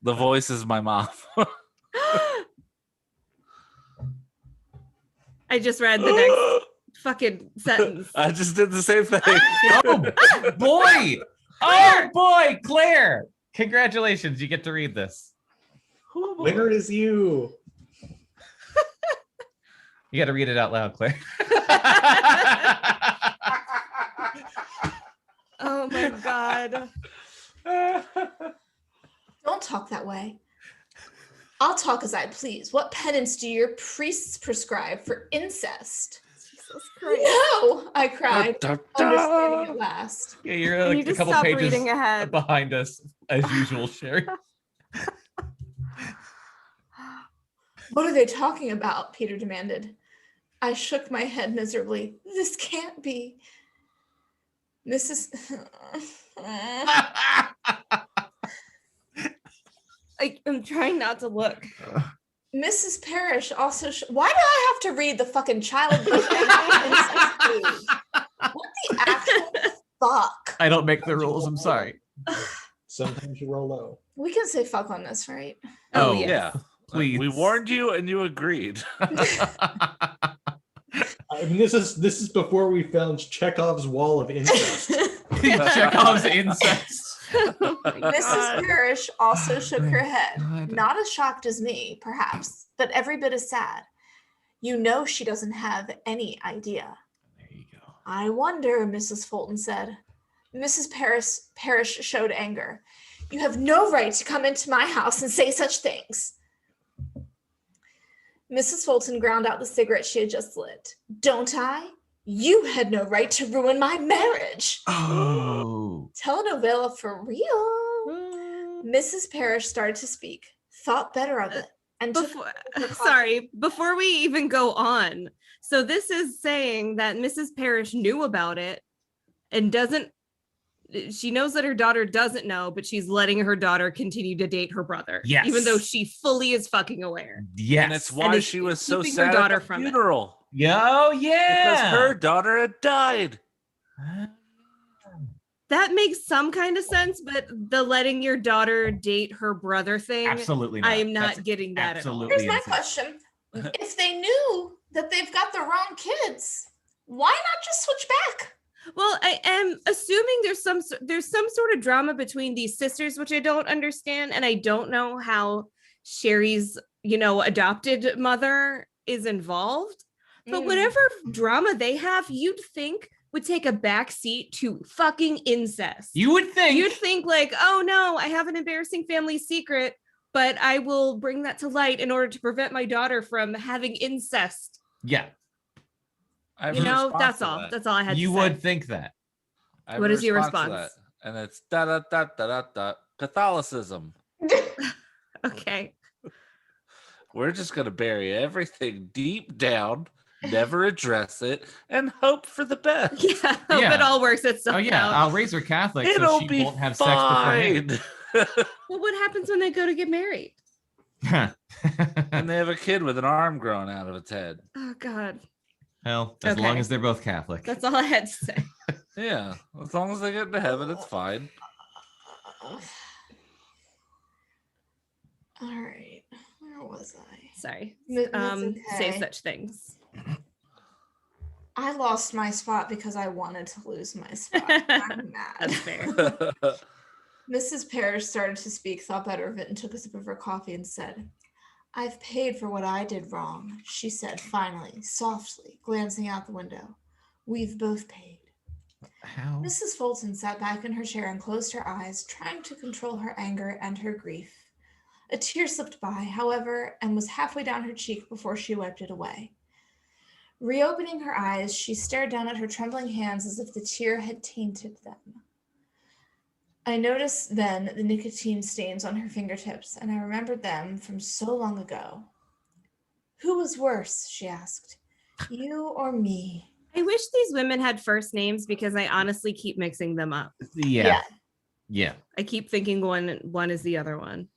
The voice is my mom. I just read the next fucking sentence. I just did the same thing. Oh boy! Oh boy, Claire! Congratulations, you get to read this. Winner is you. You got to read it out loud, Claire. Oh my god. Don't talk that way. I'll talk as I please. What penance do your priests prescribe for incest? Jesus Christ. No, I cried, understanding at last. Yeah, you're like a couple stop pages reading ahead. behind us, as usual, Sherry. What are they talking about? Peter demanded. I shook my head miserably. This can't be. I'm trying not to look. Mrs. Parrish also. Why do I have to read the fucking child abuse? What the actual fuck? I don't make the rules. I'm sorry. Sometimes you roll low. We can say fuck on this, right? Oh, Yeah. Please. We warned you and you agreed. I mean, this is before we found Chekhov's wall of incest. Chekhov's incest. Oh Mrs. Parrish also shook her head, God. not as shocked as me, perhaps, but every bit as sad. You know she doesn't have any idea. There you go. I wonder, Mrs. Fulton said. Mrs. Parrish showed anger. You have no right to come into my house and say such things. Mrs. Fulton ground out the cigarette she had just lit. Don't I? You had no right to ruin my marriage. Oh. Telenovela for real. Mrs. Parrish started to speak, thought better of it, and before we even go on. So this is saying that Mrs. Parrish knew about it and she knows that her daughter doesn't know, but she's letting her daughter continue to date her brother. Yes. Even though she fully is fucking aware. Yes. And it's why she was so keeping her sad daughter at the from it. funeral. Yo, yeah. Because her daughter had died. That makes some kind of sense, but the letting your daughter date her brother thing, Absolutely not. I am not That's getting that absolutely at all. here's my insane. question. If they knew that they've got the wrong kids, why not just switch back? Well, I am assuming there's some sort of drama between these sisters, which I don't understand, and I don't know how Sherry's, adopted mother is involved. But whatever drama they have, you'd think would take a back seat to fucking incest. You'd think like, oh no, I have an embarrassing family secret, but I will bring that to light in order to prevent my daughter from having incest. Yeah. That's all. That's all I had to say. You would think that. What is your response? And it's da da da da da da Catholicism. Okay. We're just gonna bury everything deep down, never address it, and hope for the best. Yeah, hope it all works itself out. Oh yeah, I'll raise her Catholic It'll so she be won't have fine. sex before Well, what happens when they go to get married? And they have a kid with an arm growing out of its head. Oh God. Well, as long as they're both Catholic. That's all I had to say. Yeah, as long as they get into heaven, it's fine. All right. Where was I? Sorry. Okay. Say such things. I lost my spot because I wanted to lose my spot. I'm mad. That's fair. Mrs. Parrish started to speak, thought better of it, and took a sip of her coffee and said, "I've paid for what I did wrong," she said finally, softly, glancing out the window. "We've both paid." How? Mrs. Fulton sat back in her chair and closed her eyes, trying to control her anger and her grief. A tear slipped by, however, and was halfway down her cheek before she wiped it away. Reopening her eyes, she stared down at her trembling hands as if the tear had tainted them. I noticed then the nicotine stains on her fingertips, and I remembered them from so long ago. "Who was worse?" she asked. "You or me?" I wish these women had first names because I honestly keep mixing them up. Yeah. I keep thinking one is the other one.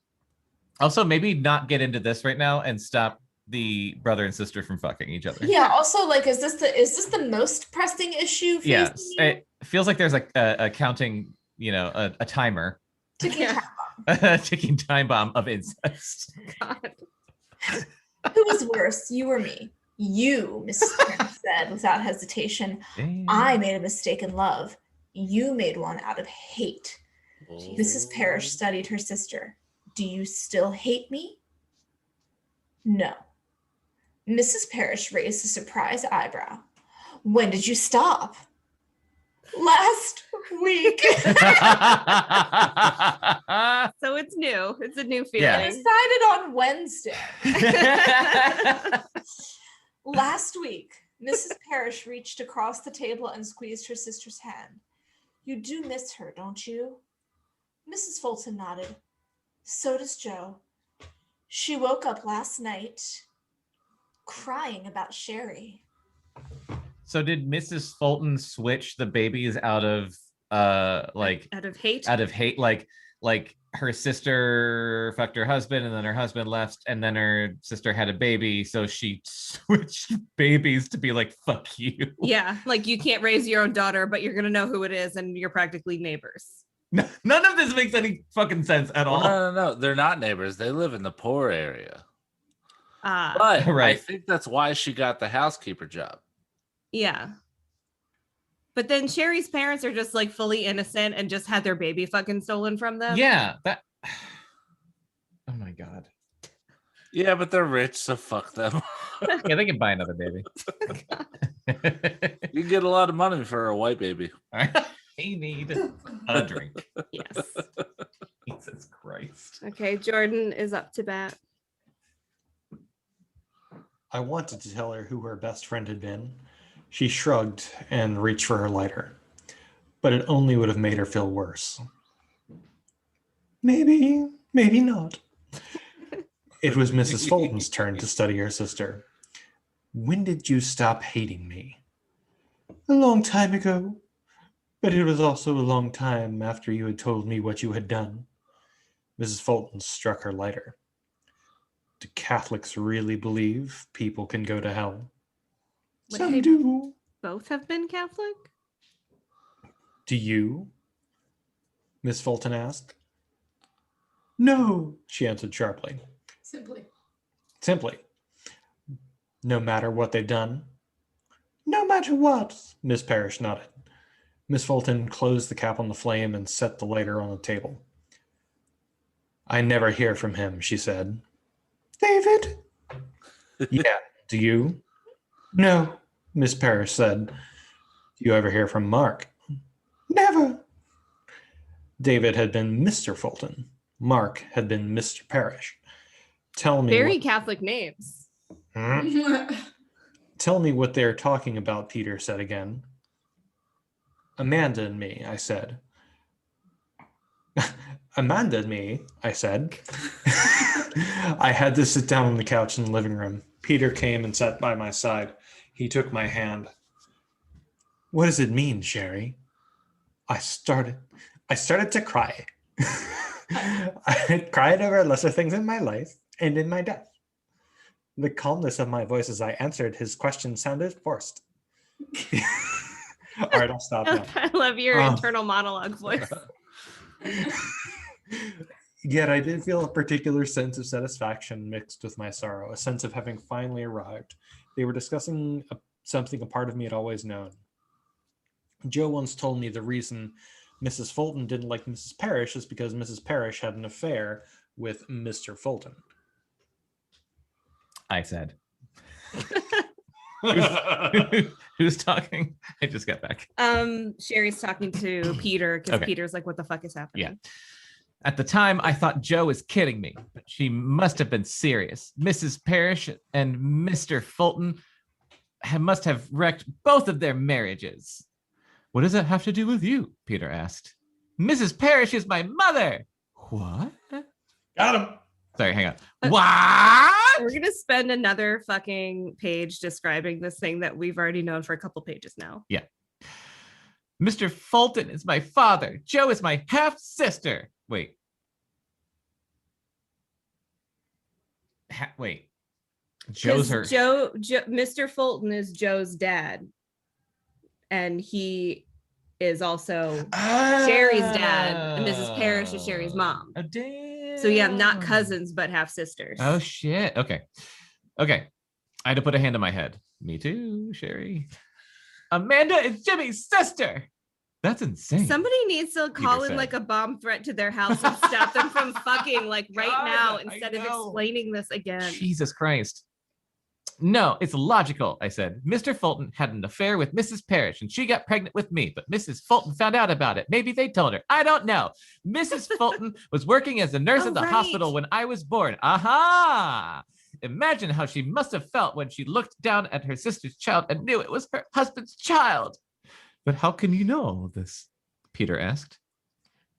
Also, maybe not get into this right now and stop the brother and sister from fucking each other. Yeah. Also, like, is this the most pressing issue? Yes. It feels like there's like a counting, a timer. Ticking time bomb. A ticking time bomb of incest. God. "Who was worse, you or me?" "You," Mrs. Parrish said without hesitation. Damn. "I made a mistake in love. You made one out of hate." Mrs. Parrish studied her sister. "Do you still hate me?" "No." Mrs. Parrish raised a surprised eyebrow. "When did you stop?" "Last week." So it's new. It's a new feeling. Yeah. Decided on Wednesday. "Last week." Mrs. Parrish reached across the table and squeezed her sister's hand. "You do miss her, don't you?" Mrs. Fulton nodded. "So does Joe. She woke up last night crying about Sherry." So did Mrs. Fulton switch the babies out of out of hate? Out of hate, like her sister fucked her husband and then her husband left and then her sister had a baby, so she switched babies to be like, fuck you. Yeah, like you can't raise your own daughter, but you're gonna know who it is and you're practically neighbors. None of this makes any fucking sense at all. No. They're not neighbors. They live in the poor area. But right. I think that's why she got the housekeeper job. Yeah. But then Sherry's parents are just like fully innocent and just had their baby fucking stolen from them. Yeah. Oh my God. Yeah, but they're rich, so fuck them. Yeah, they can buy another baby. You can get a lot of money for a white baby. They need a drink. Yes. Jesus Christ. Okay, Jordan is up to bat. I wanted to tell her who her best friend had been. She shrugged and reached for her lighter, but it only would have made her feel worse. Maybe not. It was Mrs. Fulton's turn to study her sister. "When did you stop hating me?" "A long time ago, but it was also a long time after you had told me what you had done." Mrs. Fulton struck her lighter. "Do Catholics really believe people can go to hell?" "Some do." Both have been Catholic? "Do you?" Miss Fulton asked. "No," she answered sharply. Simply. "No matter what they've done?" "No matter what," Miss Parrish nodded. Miss Fulton closed the cap on the flame and set the lighter on the table. "I never hear from him," she said. "David?" "Yeah, do you?" "No," Miss Parrish said. "Do you ever hear from Mark?" "Never." David had been Mr. Fulton. Mark had been Mr. Parrish. "Tell me." Very Catholic names. Tell me what they're talking about, Peter said again. Amanda and me, I said. Amanda and me, I said. I had to sit down on the couch in the living room. Peter came and sat by my side. He took my hand. What does it mean, Sherry? I started to cry. I cried over lesser things in my life and in my death. The calmness of my voice as I answered his question sounded forced. All right, I'll stop now. I love your internal monologue voice. Yet I did feel a particular sense of satisfaction mixed with my sorrow, a sense of having finally arrived. They were discussing something a part of me had always known. Joe once told me the reason Mrs. Fulton didn't like Mrs. Parrish is because Mrs. Parrish had an affair with Mr. Fulton. I said. Who's talking? I just got back. Sherry's talking to Peter because Peter's like, what the fuck is happening? Yeah. At the time, I thought Joe was kidding me, but she must have been serious. Mrs. Parrish and Mr. Fulton must have wrecked both of their marriages. What does that have to do with you? Peter asked. Mrs. Parrish is my mother. What? Got him. Sorry, hang on. What? We're going to spend another fucking page describing this thing that we've already known for a couple pages now. Yeah. Mr. Fulton is my father. Joe is my half-sister. Wait. Wait. Joe's her... Joe, Mr. Fulton is Joe's dad. And he is also Sherry's dad. And Mrs. Parrish is Sherry's mom. Oh, damn. So yeah, not cousins, but half-sisters. Oh, shit. Okay. I had to put a hand on my head. Me too, Sherry. Amanda is Jimmy's sister. That's insane. Somebody needs to call in like a bomb threat to their house and stop them from fucking like right now instead of explaining this again. Jesus Christ. No, it's logical, I said. Mr. Fulton had an affair with Mrs. Parrish and she got pregnant with me, but Mrs. Fulton found out about it. Maybe they told her. I don't know. Mrs. Fulton was working as a nurse at the hospital when I was born. Aha! Imagine how she must have felt when she looked down at her sister's child and knew it was her husband's child. But how can you know all of this? Peter asked.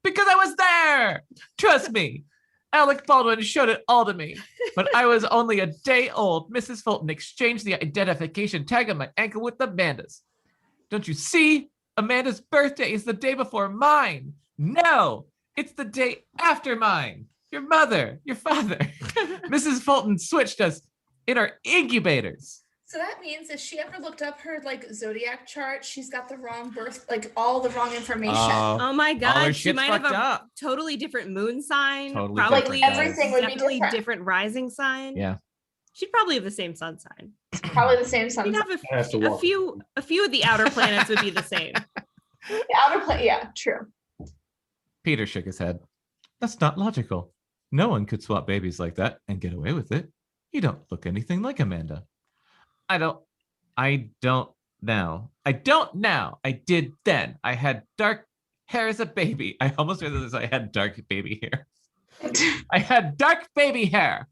Because I was there! Trust me. Alec Baldwin showed it all to me. When I was only a day old, Mrs. Fulton exchanged the identification tag on my ankle with Amanda's. Don't you see? Amanda's birthday is the day before mine. No, it's the day after mine. Your mother, your father. Mrs. Fulton switched us in our incubators. So that means if she ever looked up her like zodiac chart, she's got the wrong birth, like all the wrong information. Oh my God, she might have a up. totally different moon sign. Totally probably like everything would be different rising sign. Yeah, she'd probably have the same sun sign. Probably the same sun. She'd have a few of the outer planets would be the same. The outer planet, yeah, true. Peter shook his head. That's not logical. No one could swap babies like that and get away with it. You don't look anything like Amanda. I don't now. I don't now. I did then. I had dark hair as a baby. I almost read this. I had dark baby hair. I had dark baby hair.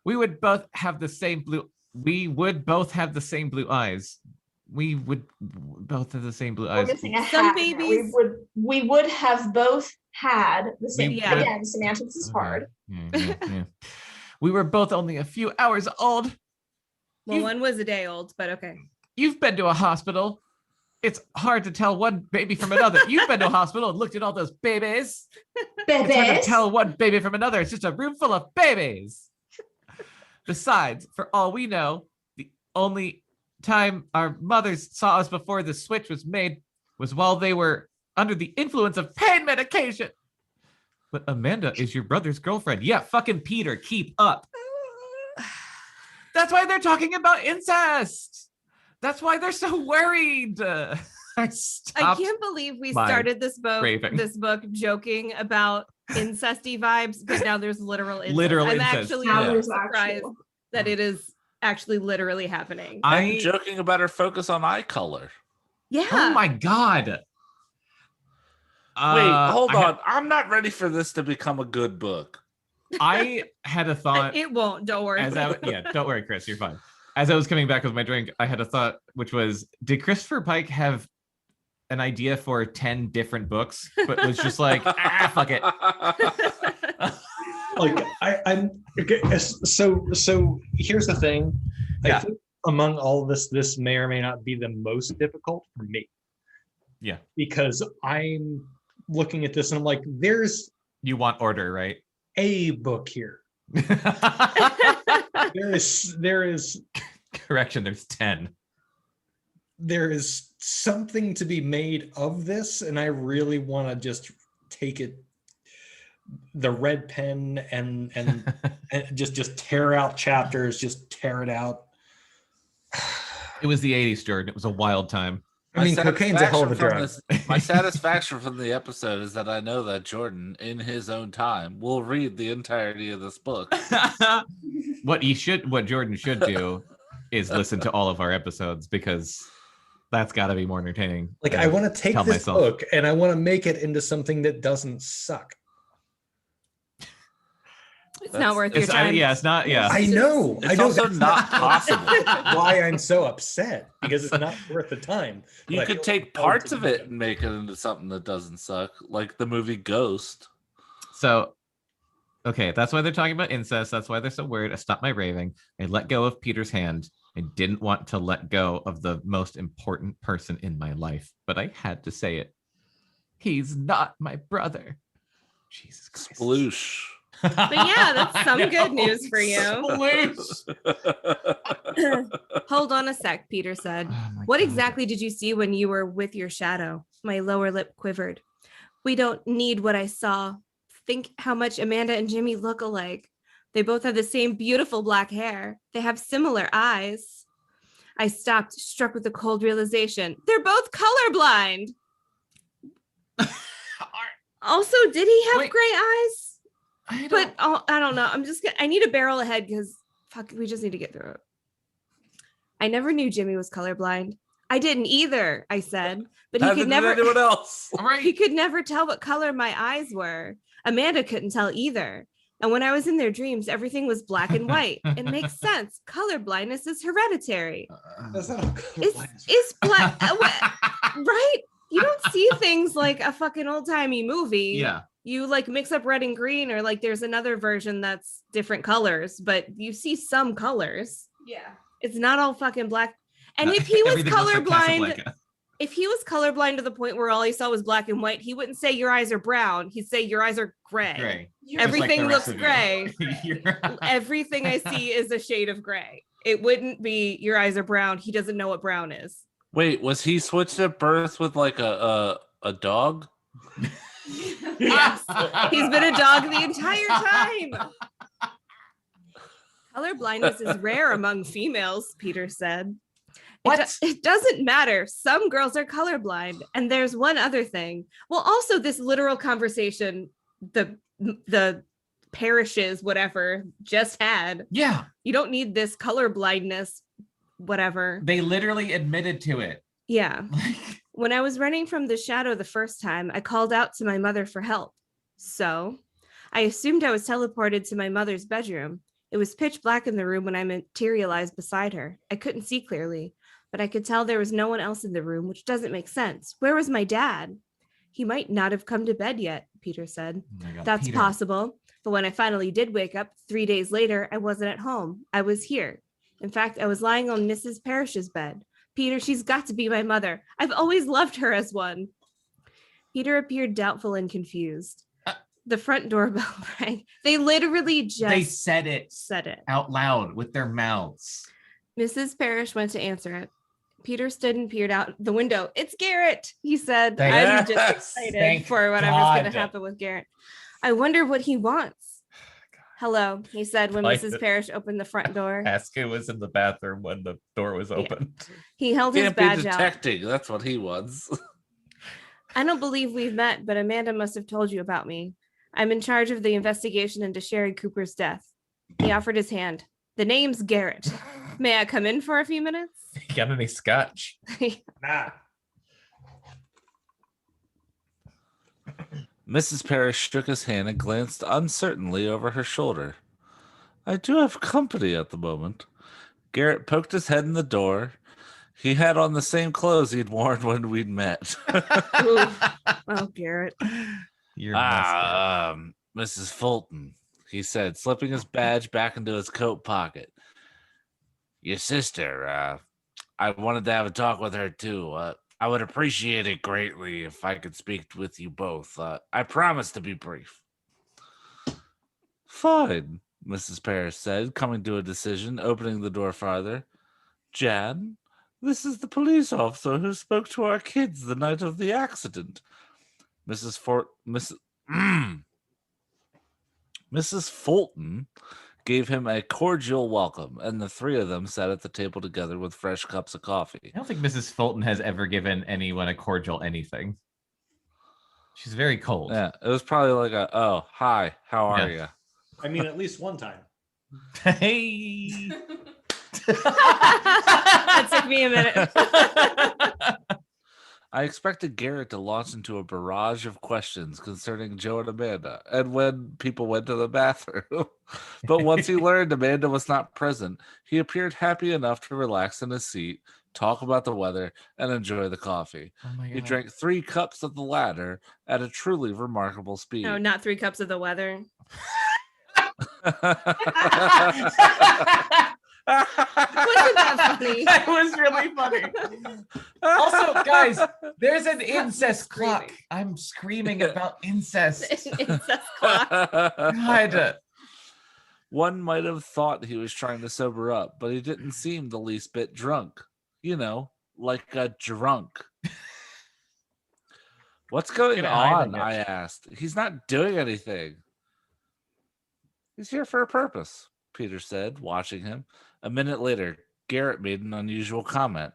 We would both have the same blue. We would both have the same blue eyes. We would both have the same blue eyes. Some babies. We would have both had the same. Again, semantics is hard. Yeah. We were both only a few hours old. Well, one was a day old, but okay. You've been to a hospital. It's hard to tell one baby from another. You've been to a hospital and looked at all those babies. It's hard to tell one baby from another. It's just a room full of babies. Besides, for all we know, the only time our mothers saw us before the switch was made was while they were under the influence of pain medication. But Amanda is your brother's girlfriend. Yeah, fucking Peter, keep up. That's why they're talking about incest. That's why they're so worried. I can't believe we started this book joking about incesty vibes, but now there's literal incest. I'm actually surprised that it is actually literally happening. I'm joking about her focus on eye color. Yeah. Oh my God. Wait, hold on. I'm not ready for this to become a good book. I had a thought. It won't. Don't worry. Don't worry, Chris. You're fine. As I was coming back with my drink, I had a thought, which was, did Christopher Pike have an idea for 10 different books, but was just like, fuck it. Like I'm okay, so here's the thing. Yeah. I think among all of this may or may not be the most difficult for me. Yeah. Because I'm looking at this and I'm like, You want order, right? a book here. There is Correction, there's 10. There is something to be made of this, and I really want to just take it, the red pen, and just tear out chapters, just tear it out. It was the 80s, Jordan. It was a wild time. I mean, cocaine's a hell of a drug. My satisfaction from the episode is that I know that Jordan, in his own time, will read the entirety of this book. What Jordan should do is listen to all of our episodes, because that's got to be more entertaining. Like, I want to take this book and I want to make it into something that doesn't suck. It's not worth your time. It's not. Yeah, I know. It's also not possible. Why I'm so upset, because it's not worth the time. You could take parts of it and make it into something that doesn't suck, like the movie Ghost. So, okay, that's why they're talking about incest. That's why they're so worried. I stopped my raving. I let go of Peter's hand. I didn't want to let go of the most important person in my life, but I had to say it. He's not my brother. Jesus Christ. Sploosh. But yeah, that's some good news for you. Hold on a sec, Peter said. What exactly did you see when you were with your shadow? My lower lip quivered. We don't need what I saw. Think how much Amanda and Jimmy look alike. They both have the same beautiful black hair. They have similar eyes. I stopped, struck with the cold realization. They're both colorblind. Also, did he have gray eyes? I don't know. I need a barrel ahead because we just need to get through it. I never knew Jimmy was colorblind. I didn't either, I said, but he could never. Anyone else? He could never tell what color my eyes were. Amanda couldn't tell either. And when I was in their dreams, everything was black and white. It makes sense. Color blindness is hereditary. That's not It's black, right? You don't see things like a fucking old timey movie. Yeah. You like mix up red and green, or like there's another version that's different colors, but you see some colors. Yeah. It's not all fucking black. And if he was colorblind, to the point where all he saw was black and white, he wouldn't say your eyes are brown. He'd say your eyes are gray. Everything looks gray. Everything I see is a shade of gray. It wouldn't be your eyes are brown. He doesn't know what brown is. Wait, was he switched at birth with like a dog? Yes, he's been a dog the entire time. Color blindness is rare among females, Peter said. It doesn't matter. Some girls are colorblind. And there's one other thing. Well, also this literal conversation, the parishes, whatever, just had. Yeah. You don't need this color blindness, whatever. They literally admitted to it. Yeah. When I was running from the shadow the first time, I called out to my mother for help. So I assumed I was teleported to my mother's bedroom. It was pitch black in the room when I materialized beside her. I couldn't see clearly, but I could tell there was no one else in the room, which doesn't make sense. Where was my dad? He might not have come to bed yet, Peter said. That's Peter. Possible. But when I finally did wake up 3 days later, I wasn't at home. I was here. In fact, I was lying on Mrs. Parrish's bed. Peter, she's got to be my mother. I've always loved her as one. Peter appeared doubtful and confused. The front doorbell rang. They literally just said it out loud with their mouths. Mrs. Parrish went to answer it. Peter stood and peered out the window. It's Garrett, he said. I'm just excited for whatever's going to happen with Garrett. I wonder what he wants. Hello, he said when Mrs. Parrish opened the front door. Ask who was in the bathroom when the door was open. Yeah. He held his badge out. Detecting. That's what he wants. I don't believe we've met, but Amanda must have told you about me. I'm in charge of the investigation into Sherry Cooper's death. He offered his hand. The name's Garrett. May I come in for a few minutes? You got any scotch? Nah. Mrs. Parrish shook his hand and glanced uncertainly over her shoulder. I do have company at the moment. Garrett poked his head in the door. He had on the same clothes he'd worn when we'd met. Oh, Garrett. You're messed Mrs. Fulton, he said, slipping his badge back into his coat pocket. Your sister, I wanted to have a talk with her too. I would appreciate it greatly if I could speak with you both. I promise to be brief. Fine, Mrs. Parrish said, coming to a decision, opening the door farther. Jan, this is the police officer who spoke to our kids the night of the accident. Mrs. Fulton gave him a cordial welcome, and the three of them sat at the table together with fresh cups of coffee. I don't think Mrs. Fulton has ever given anyone a cordial anything. She's very cold. Yeah, it was probably like oh, hi, how are you? I mean, at least one time. Hey. That took me a minute. I expected Garrett to launch into a barrage of questions concerning Joe and Amanda and when people went to the bathroom. But once he learned Amanda was not present, he appeared happy enough to relax in his seat, talk about the weather, and enjoy the coffee. Oh my God. He drank 3 cups of the latter at a truly remarkable speed. No, not 3 cups of the weather. Wasn't that funny? That was really funny. Also, guys, there's an incest clock. I'm screaming about incest. Incest clock. God. One might have thought he was trying to sober up, but he didn't seem the least bit drunk. You know, like a drunk. What's going on? I asked. He's not doing anything. He's here for a purpose, Peter said, watching him. A minute later, Garrett made an unusual comment.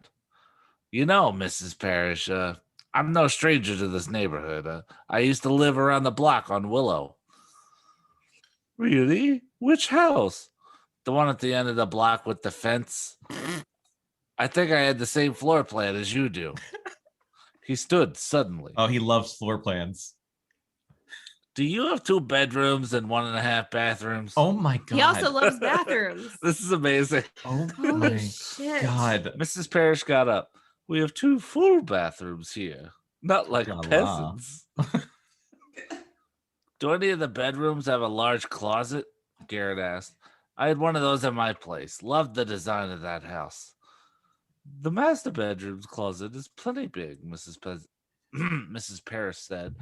You know, Mrs. Parrish, I'm no stranger to this neighborhood. I used to live around the block on Willow. Really? Which house? The one at the end of the block with the fence. I think I had the same floor plan as you do. He stood suddenly. Oh, he loves floor plans. Do you have 2 bedrooms and 1.5 bathrooms? Oh my God. He also loves bathrooms. This is amazing. Oh Holy my shit. God. Mrs. Parrish got up. We have 2 full bathrooms here. Not like peasants. Do any of the bedrooms have a large closet? Garrett asked. I had one of those at my place. Loved the design of that house. The master bedroom's closet is plenty big, Mrs. Parrish said.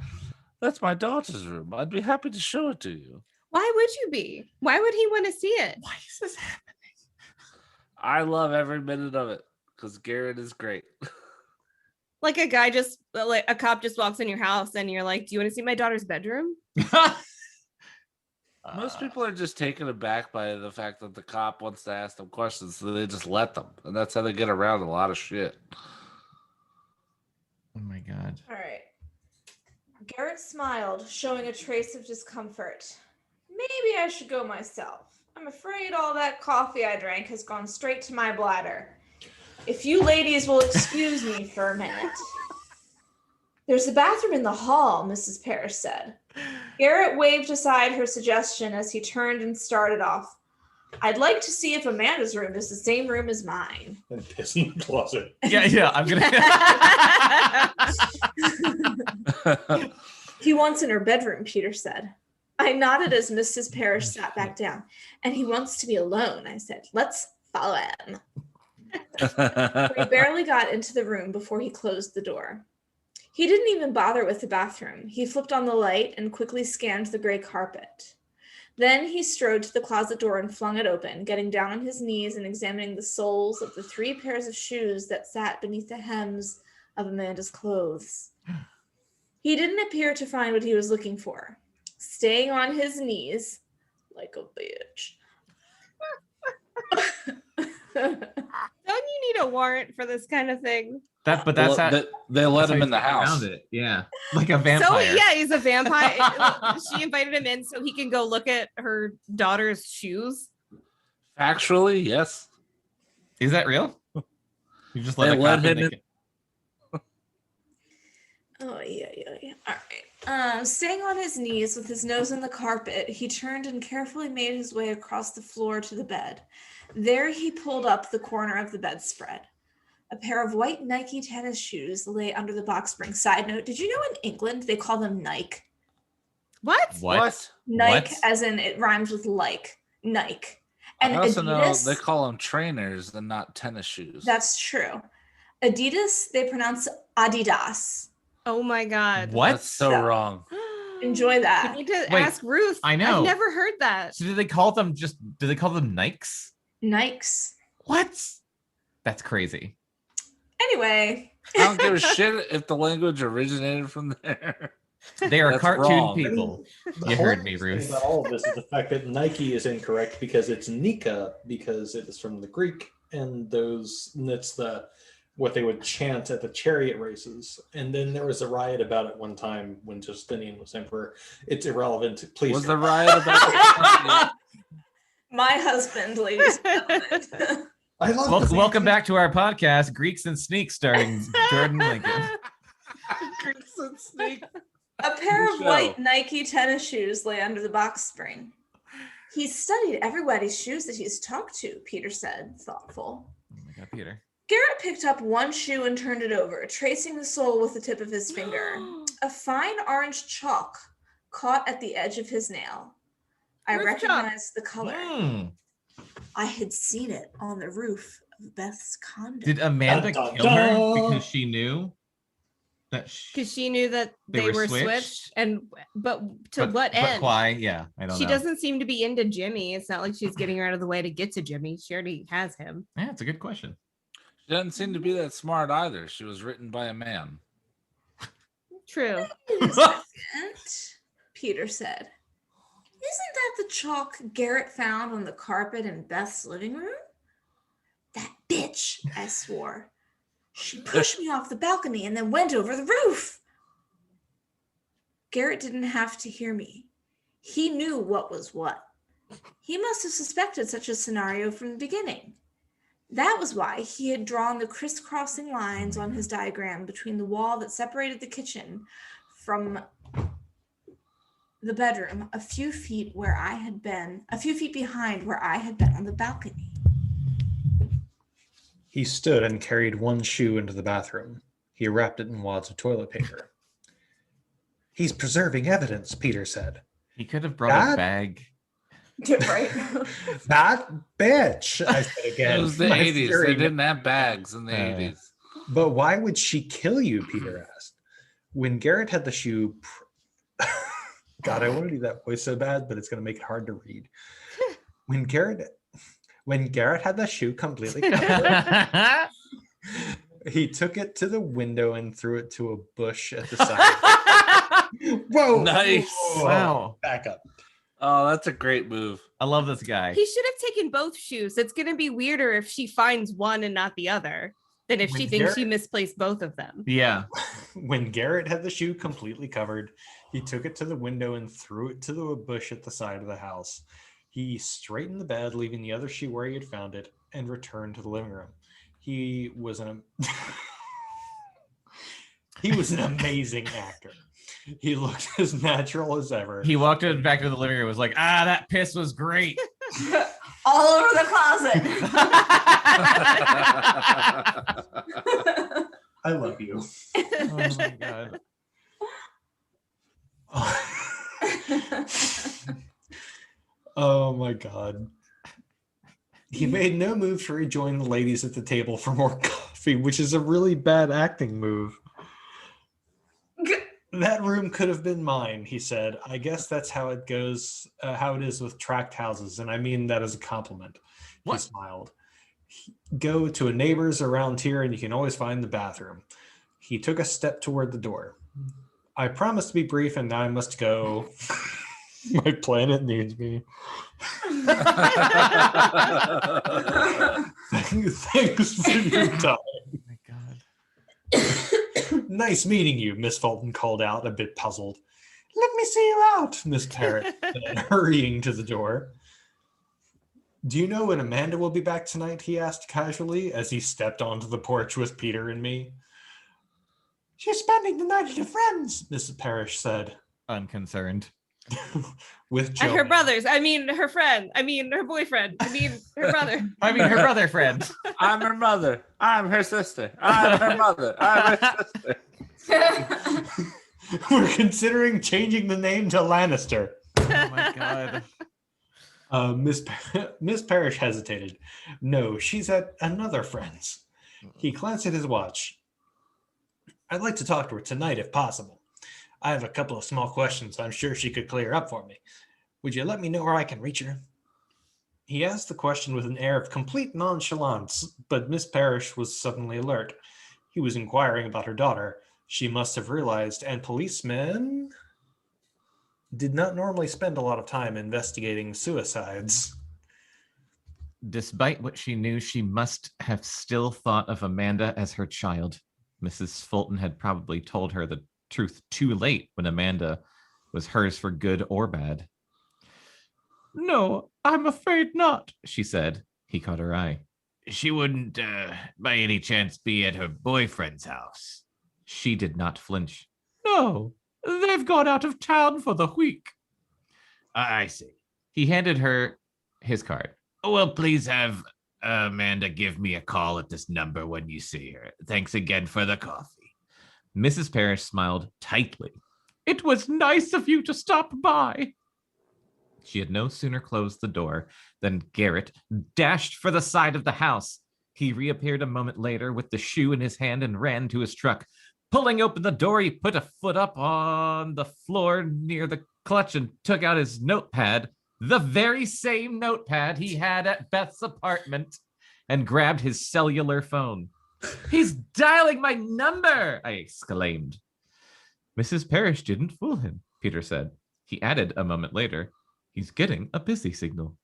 That's my daughter's room. I'd be happy to show it to you. Why would you be? Why would he want to see it? Why is this happening? I love every minute of it because Garrett is great. Like a cop just walks in your house and you're like, do you want to see my daughter's bedroom? Most people are just taken aback by the fact that the cop wants to ask them questions, so they just let them. And that's how they get around a lot of shit. Oh my God. All right. Garrett smiled, showing a trace of discomfort. Maybe I should go myself. I'm afraid all that coffee I drank has gone straight to my bladder. If you ladies will excuse me for a minute. There's a bathroom in the hall, Mrs. Parrish said. Garrett waved aside her suggestion as he turned and started off. I'd like to see if Amanda's room is the same room as mine. And pissing closet. Yeah, I'm gonna. He wants in her bedroom, Peter said. I nodded as Mrs. Parrish sat back down. And he wants to be alone, I said. Let's follow him. We barely got into the room before he closed the door. He didn't even bother with the bathroom. He flipped on the light and quickly scanned the gray carpet. Then he strode to the closet door and flung it open, getting down on his knees and examining the soles of the 3 pairs of shoes that sat beneath the hems of Amanda's clothes. He didn't appear to find what he was looking for. Staying on his knees, like a bitch. Don't you need a warrant for this kind of thing? But that's how they let him in the house. Yeah, like a vampire. So yeah, he's a vampire. She invited him in so he can go look at her daughter's shoes. Actually, yes. Is that real? You just let him in. Oh, yeah. All right. Staying on his knees with his nose in the carpet, he turned and carefully made his way across the floor to the bed. There he pulled up the corner of the bedspread. A pair of white Nike tennis shoes lay under the box spring. Side note, did you know in England they call them Nike? What? Nike, as in it rhymes with like. Nike. And I also Adidas, know they call them trainers and not tennis shoes. That's true. Adidas, they pronounce Adidas. Oh my God. What? That's so wrong. Enjoy that. We need to ask Ruth. I know. I've never heard that. So do they call them Nikes? Nikes. What? That's crazy. Anyway. I don't give a shit if the language originated from there. They are That's cartoon wrong. people. The You whole heard me, thing Ruth. about all of this is the fact that Nike is incorrect because it's Nika, because it is from the Greek, and that's what they would chant at the chariot races. And then there was a riot about it one time when Justinian was emperor. It's irrelevant. Please. Was the riot about My husband, ladies and gentlemen. I love Welcome back to our podcast, Greeks and Sneaks, starring Jordan Lincoln. Greeks and Sneak? A pair of Show. white Nike tennis shoes lay under the box spring. He's studied everybody's shoes that he's talked to, Peter said, thoughtful. Oh my God, Peter. Garrett picked up one shoe and turned it over, tracing the sole with the tip of his finger. A fine orange chalk caught at the edge of his nail. I Where's recognized the color. Mm. I had seen it on the roof of Beth's condo. Did Amanda Dun, dun, kill her dun. because she knew that Because she knew that they were switched. But what end? But why? Yeah, I don't know. She doesn't seem to be into Jimmy. It's not like she's getting her out of the way to get to Jimmy. She already has him. Yeah, it's a good question. She doesn't seem to be that smart either. She was written by a man. True. Wait a second, Peter said. Isn't that the chalk Garrett found on the carpet in Beth's living room? That bitch, I swore. She pushed me off the balcony and then went over the roof. Garrett didn't have to hear me. He knew what was what. He must have suspected such a scenario from the beginning. That was why he had drawn the crisscrossing lines on his diagram between the wall that separated the kitchen from the bedroom a few feet behind where I had been on the balcony. He stood and carried one shoe into the bathroom. He wrapped it in wads of toilet paper. He's preserving evidence, Peter said. He could have brought a bag. Right? That bitch, I said again. It was the My 80s. fury. They didn't have bags in the 80s. But why would she kill you, Peter asked. When Garrett had the shoe... God, I want to do that voice so bad, but it's going to make it hard to read. When Garrett had the shoe completely covered, he took it to the window and threw it to a bush at the side. Whoa! Nice. Wow. Back up. Oh, that's a great move. I love this guy. He should have taken both shoes. It's going to be weirder if she finds one and not the other than if she thinks she misplaced both of them. Yeah. When Garrett had the shoe completely covered, he took it to the window and threw it to the bush at the side of the house. He straightened the bed, leaving the other shoe where he had found it, and returned to the living room. He was an amazing actor. He looked as natural as ever. He walked back to the living room and was like, that piss was great. All over the closet. I love you. Oh my God. Oh my God. He made no move to rejoin the ladies at the table for more coffee, which is a really bad acting move. That room could have been mine, he said. I guess that's how it goes, how it is with tract houses, and I mean that as a compliment. What? He smiled. Go to a neighbor's around here and you can always find the bathroom. He took a step toward the door. I promised to be brief and now I must go. My planet needs me. Thanks for your time. Oh my God. Nice meeting you, Miss Fulton called out, a bit puzzled. Let me see you out, Miss Parrott said, hurrying to the door. Do you know when Amanda will be back tonight? He asked casually as he stepped onto the porch with Peter and me. She's spending the night at a friend's, Mrs. Parrish said. unconcerned. With Joe. Her brothers. I mean, her friend. I mean, her boyfriend. I mean, her brother. I mean, her brother friend. I'm her mother. I'm her sister. I'm her mother. I'm her sister. We're considering changing the name to Lannister. Oh my god. Miss Parrish hesitated. No, she's at another friend's. He glanced at his watch. I'd like to talk to her tonight if possible. I have a couple of small questions I'm sure she could clear up for me. Would you let me know where I can reach her? He asked the question with an air of complete nonchalance, but Miss Parrish was suddenly alert. He was inquiring about her daughter. She must have realized, and policemen did not normally spend a lot of time investigating suicides. Despite what she knew, she must have still thought of Amanda as her child. Mrs. Fulton had probably told her the truth too late when Amanda was hers for good or bad. No, I'm afraid not, she said. He caught her eye. She wouldn't, by any chance, be at her boyfriend's house. She did not flinch. No, they've gone out of town for the week. I see. He handed her his card. Well, please have Amanda give me a call at this number when you see her. Thanks again for the coffee. Mrs. Parrish smiled tightly. It was nice of you to stop by. She had no sooner closed the door than Garrett dashed for the side of the house. He reappeared a moment later with the shoe in his hand and ran to his truck. Pulling open the door, he put a foot up on the floor near the clutch and took out his notepad, the very same notepad he had at Beth's apartment, and grabbed his cellular phone. He's dialing my number, I exclaimed. Mrs. Parrish didn't fool him, Peter said. He added a moment later, he's getting a busy signal.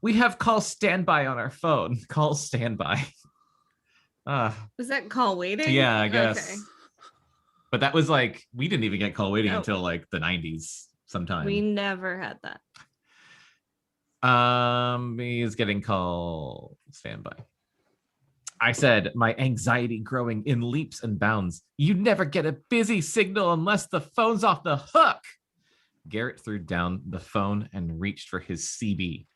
We have call standby on our phone. Call standby. Was that call waiting? Yeah, I guess. Okay. But that was like, we didn't even get call waiting until like the 90s sometime. We never had that. He's getting call standby. I said, my anxiety growing in leaps and bounds. You never get a busy signal unless the phone's off the hook. Garrett threw down the phone and reached for his CB.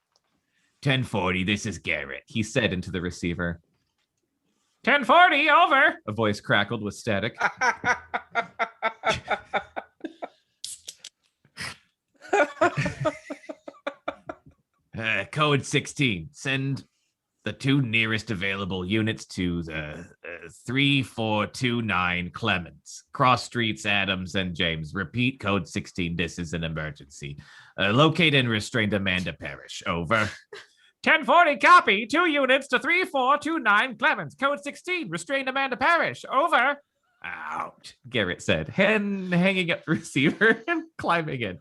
1040, this is Garrett, he said into the receiver. 1040, over, a voice crackled with static. Code 16, send the two nearest available units to the 3429 Clements, Cross Streets, Adams, and James. Repeat, code 16, this is an emergency. Locate and restrain Amanda Parrish, over. 1040, copy, 2 units to 3429 Clements, code 16, restrain Amanda Parrish, over. Out, Garrett said, hanging up the receiver and climbing in.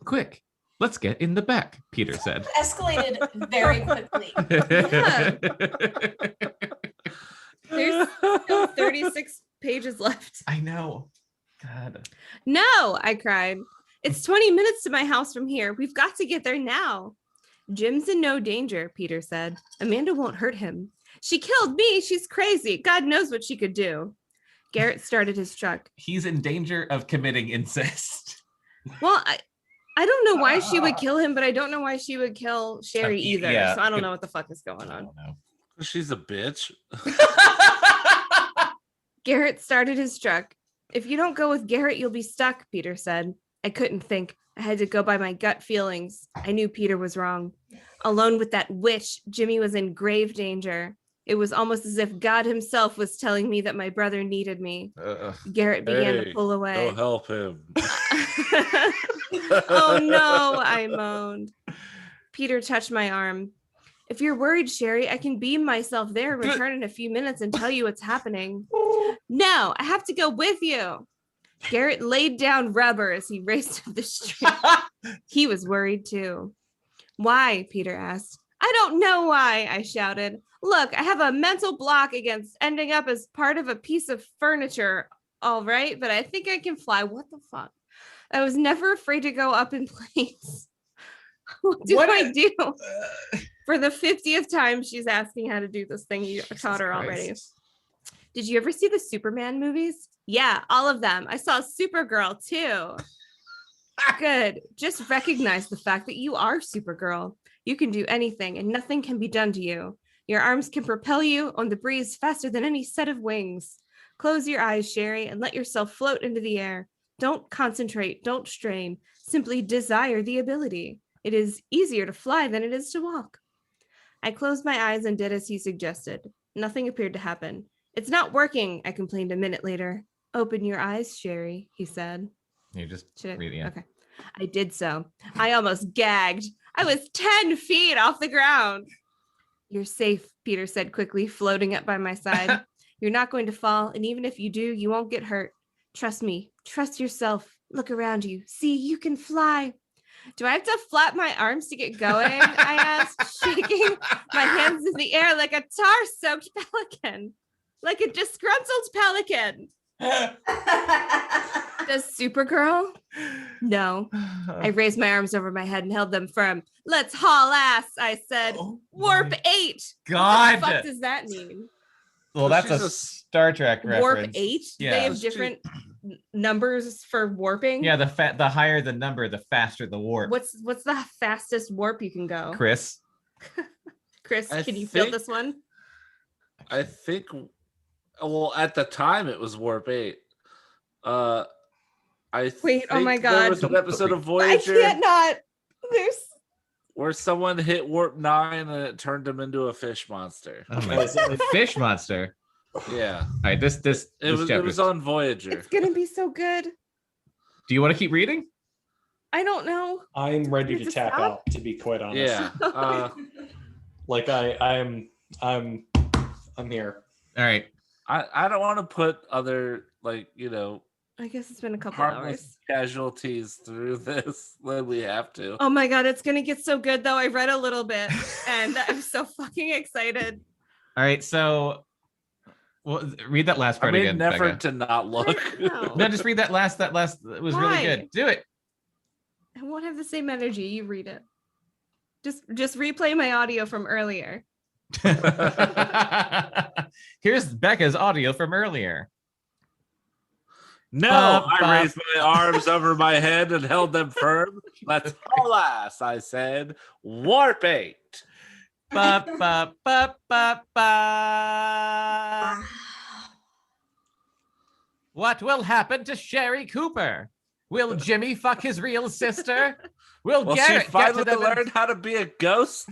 Quick, let's get in the back, Peter said. Escalated very quickly. Yeah. There's still 36 pages left. I know. God. No, I cried. It's 20 minutes to my house from here. We've got to get there now. Jim's in no danger, Peter said. Amanda won't hurt him. She killed me. She's crazy. God knows what she could do. Garrett started his truck. He's in danger of committing incest. Well, I don't know why she would kill him, but I don't know why she would kill Sherry either. Yeah. So I don't know what the fuck is going on. I don't know. She's a bitch. Garrett started his truck. If you don't go with Garrett, you'll be stuck, Peter said. I couldn't think. I had to go by my gut feelings. I knew Peter was wrong. Alone with that witch, Jimmy was in grave danger. It was almost as if God himself was telling me that my brother needed me. Garrett began to pull away. Go help him. Oh no, I moaned. Peter touched my arm. If you're worried, Sherry, I can beam myself there and return in a few minutes and tell you what's happening. No, I have to go with you. Garrett laid down rubber as he raced up the street. He was worried too. Why? Peter asked. I don't know why, I shouted. Look, I have a mental block against ending up as part of a piece of furniture, all right, but I think I can fly. What the fuck? I was never afraid to go up in planes. What do I do? For the 50th time, she's asking how to do this thing you taught her already. Did you ever see the Superman movies? Yeah, all of them. I saw Supergirl too. Good. Just recognize the fact that you are Supergirl. You can do anything and nothing can be done to you. Your arms can propel you on the breeze faster than any set of wings. Close your eyes, Sherry, and let yourself float into the air. Don't concentrate, don't strain. Simply desire the ability. It is easier to fly than it is to walk. I closed my eyes and did as he suggested. Nothing appeared to happen. It's not working, I complained a minute later. Open your eyes, Sherry, he said. You just read it. Okay. I did so. I almost gagged. I was 10 feet off the ground. You're safe, Peter said quickly, floating up by my side. You're not going to fall, and even if you do, you won't get hurt. Trust me. Trust yourself. Look around you. See, you can fly. Do I have to flap my arms to get going? I asked, shaking my hands in the air like a tar-soaked pelican. Like a disgruntled pelican. Does Supergirl? No. I raised my arms over my head and held them firm. Let's haul ass, I said. Warp 8. God. What the fuck does that mean? Well, that's a Star Trek reference. Warp 8? Yeah. They have different numbers for warping? Yeah, the higher the number, the faster the warp. What's the fastest warp you can go? Chris, can you fill this one? I think, well, at the time it was Warp 8. Wait, oh my God. There was an episode of Voyager. I can't not. Where someone hit Warp 9 and it turned him into a fish monster. Oh my God. Fish monster. Yeah. All right, it was on Voyager. It's gonna be so good. Do you want to keep reading? I don't know. I'm ready to tap out, to be quite honest. Yeah. Like I'm here. All right. I don't want to put other, like, I guess it's been a couple harmless hours. Casualties through this when we have to. Oh my God, it's gonna get so good though. I read a little bit and I'm so fucking excited. All right, so read that last part again. I made an effort Bekah. to not look. No, just read that last. It was really good. Do it. I won't have the same energy. You read it. Just replay my audio from earlier. Here's Bekah's audio from earlier. No, I raised my arms over my head and held them firm. Let's haul ass, I said. Warp 8. Ba, ba, ba, ba, ba. What will happen to Sherry Cooper? Will Jimmy fuck his real sister? Will Garrett she finally learn how to be a ghost?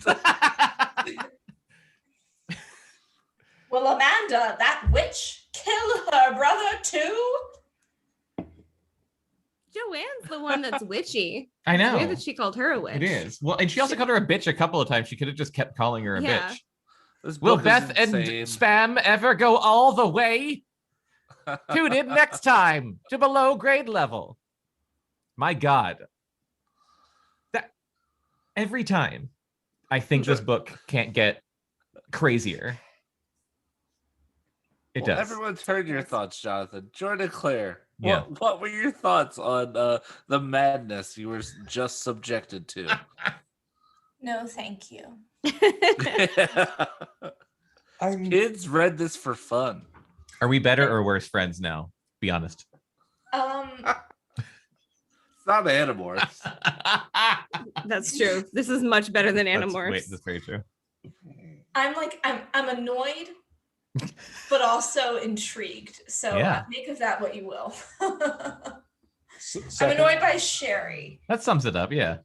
Will Amanda, that witch, kill her brother too? Joanne's the one that's witchy. I know. It's weird that she called her a witch. It is. Well, and she also called her a bitch a couple of times. She could have just kept calling her a bitch. This Will book Beth is and insane. Spam ever go all the way? Tune in next time to Below Grade Level. My God. That every time I think this book can't get crazier. It does. Everyone's heard your thoughts, Jonathan. Jordan, Claire. Yeah. What were your thoughts on the madness you were just subjected to? No, thank you. Kids read this for fun. Are we better or worse friends now? Be honest. It's not Animorphs. That's true. This is much better than Animorphs. That's very true. I'm annoyed, but also intrigued. So make of that what you will. I'm annoyed by Sherry. That sums it up, yeah.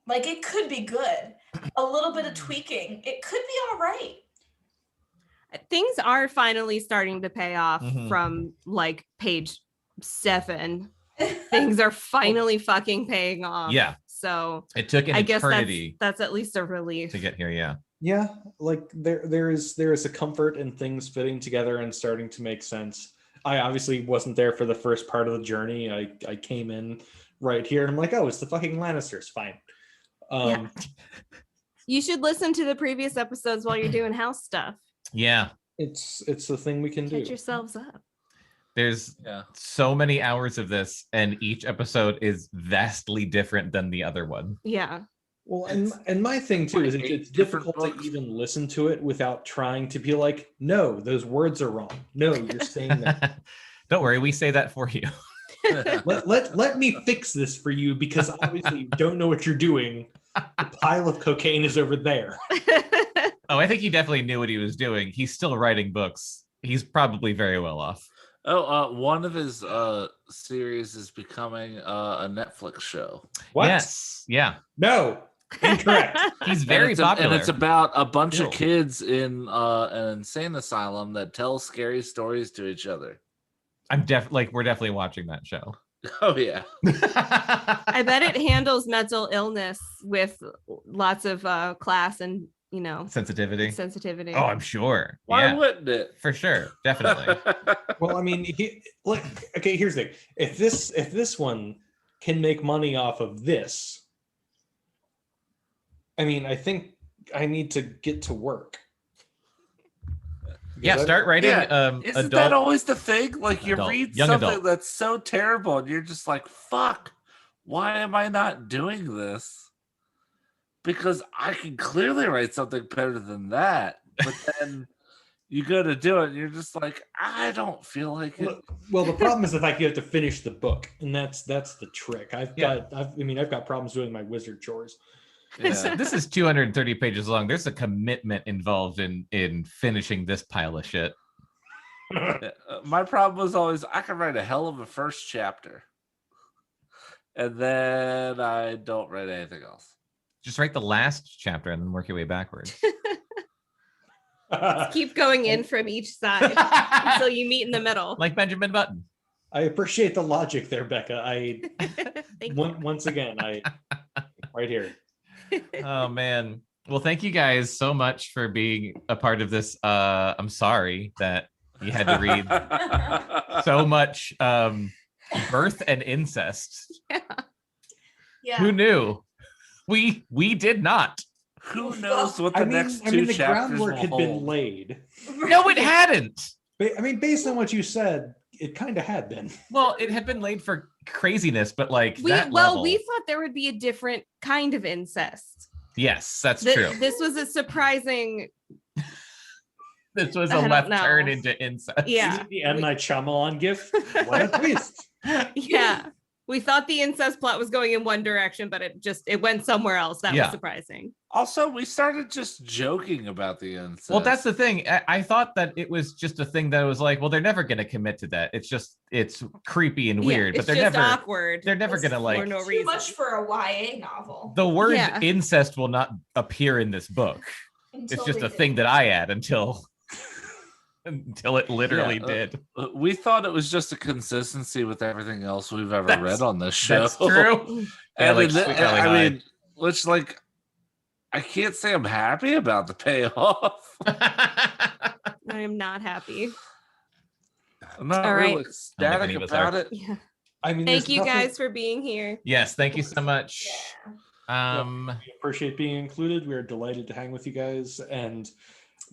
Like, it could be good. A little bit of tweaking. It could be all right. Things are finally starting to pay off from like page 7. Things are finally fucking paying off. Yeah. So it took an eternity. I guess that's at least a relief to get here. Yeah. Yeah, like there is a comfort in things fitting together and starting to make sense. I obviously wasn't there for the first part of the journey. I came in right here and I'm like, oh, it's the fucking Lannisters. Fine. Yeah. You should listen to the previous episodes while you're doing house stuff. Yeah. It's the thing we can do. Catch yourselves up. There's so many hours of this, and each episode is vastly different than the other one. Yeah. Well, and my thing too is it's difficult to even listen to it without trying to be like, no, those words are wrong. No, you're saying that. Don't worry, we say that for you. let me fix this for you, because obviously you don't know what you're doing. The pile of cocaine is over there. Oh, I think he definitely knew what he was doing. He's still writing books. He's probably very well off. Oh, one of his series is becoming a Netflix show. What? Yes. Yeah. No. Incorrect. He's very popular. And it's about a bunch of kids in an insane asylum that tell scary stories to each other. We're definitely watching that show. Oh yeah. I bet it handles mental illness with lots of class and sensitivity. Oh, I'm sure. Why wouldn't it? For sure, definitely. Well, I mean, here's the thing. If this one can make money off of this, I mean, I think I need to get to work. Yeah, start writing. Isn't that always the thing? Like you read something that's so terrible, and you're just like, "Fuck! Why am I not doing this?" Because I can clearly write something better than that. But then you go to do it, and you're just like, I don't feel like it. Well, the problem is the fact you have to finish the book, and that's the trick. I've got problems doing my wizard chores. Yeah. This is 230 pages long. There's a commitment involved in finishing this pile of shit. My problem was always I can write a hell of a first chapter, and then I don't write anything else. Just write the last chapter and then work your way backwards. Just keep going in from each side until you meet in the middle. Like Benjamin Button. I appreciate the logic there, Bekah. Once again, right here. Oh man. Well, thank you guys so much for being a part of this. I'm sorry that you had to read so much birth and incest. Yeah. Who knew? We did not. Who knows what the next two the chapters groundwork will had hold. been laid. No, it hadn't. I mean, based on what you said, it kind of had been. Well, it had been laid for craziness, but like we thought there would be a different kind of incest. Yes, that's true. This was a surprising. This was a left turn into incest. Yeah, the M. Night Shyamalan gif. What a twist! Yeah, we thought the incest plot was going in one direction, but it went somewhere else. That was surprising. Also, we started just joking about the incest. Well, that's the thing. I thought that it was just a thing that was like, well, they're never going to commit to that. It's creepy and weird, but they're just never awkward. They're never going to like for no Too reason. much for a YA novel. The word incest will not appear in this book. It's just a thing that I add until it literally did. We thought it was just a consistency with everything else we've ever read on this show. That's true. And I mean, which like, I can't say I'm happy about the payoff. I am not happy. I'm not All really right. ecstatic about it. Yeah. I mean, thank you guys for being here. Yes, thank you so much. We appreciate being included. We are delighted to hang with you guys, and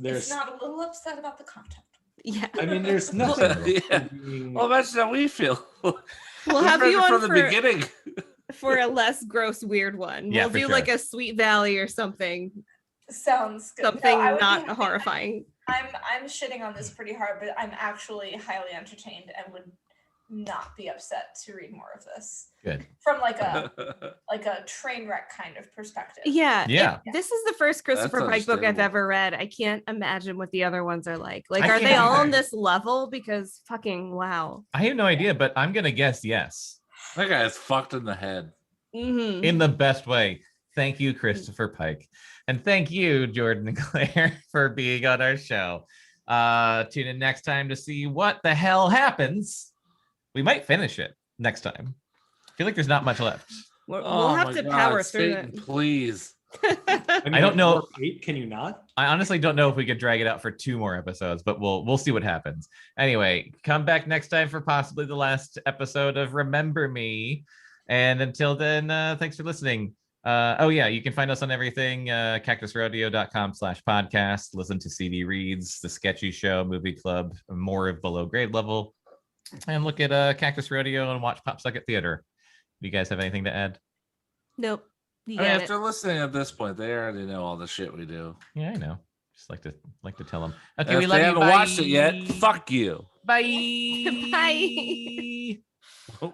It's not a little upset about the content. Yeah. I mean, there's nothing. Well, that's how we feel. We'll have you on from the beginning. For a less gross, weird one. Yeah, we'll do like a Sweet Valley or something. Sounds good. Something not horrifying. I'm shitting on this pretty hard, but I'm actually highly entertained and would not be upset to read more of this. Good. From like a train wreck kind of perspective. Yeah. This is the first Christopher Pike book I've understandable. ever read. I can't imagine what the other ones are like. Like, I are they can't all either. on this level? Because fucking wow. I have no idea, but I'm gonna guess yes. That guy's fucked in the head. Mm-hmm. In the best way. Thank you, Christopher Pike. And thank you, Jordan and Claire, for being on our show. Tune in next time to see what the hell happens. We might finish it next time. I feel like there's not much left. We'll have to power through Satan, it. please. I don't know. Can you not? I honestly don't know if we could drag it out for 2 more episodes, but we'll see what happens. Anyway, come back next time for possibly the last episode of Remember Me. And until then, thanks for listening. You can find us on everything, cactusrodeo.com/podcast. Listen to CD Reads, The Sketchy Show, Movie Club, more of Below Grade Level. And look at Cactus Rodeo and watch Pop Socket Theater. Do you guys have anything to add? Nope. After listening at this point, they already know all the shit we do. Yeah, I know. Just like to tell them. Okay, we love you. If they haven't watched it yet, fuck you. Bye. Bye.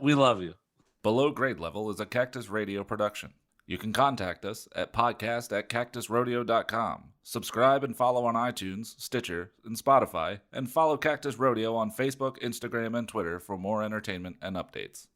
We love you. Below Grade Level is a Cactus Radio production. You can contact us at podcast@cactusrodeo.com. Subscribe and follow on iTunes, Stitcher, and Spotify, and follow Cactus Rodeo on Facebook, Instagram, and Twitter for more entertainment and updates.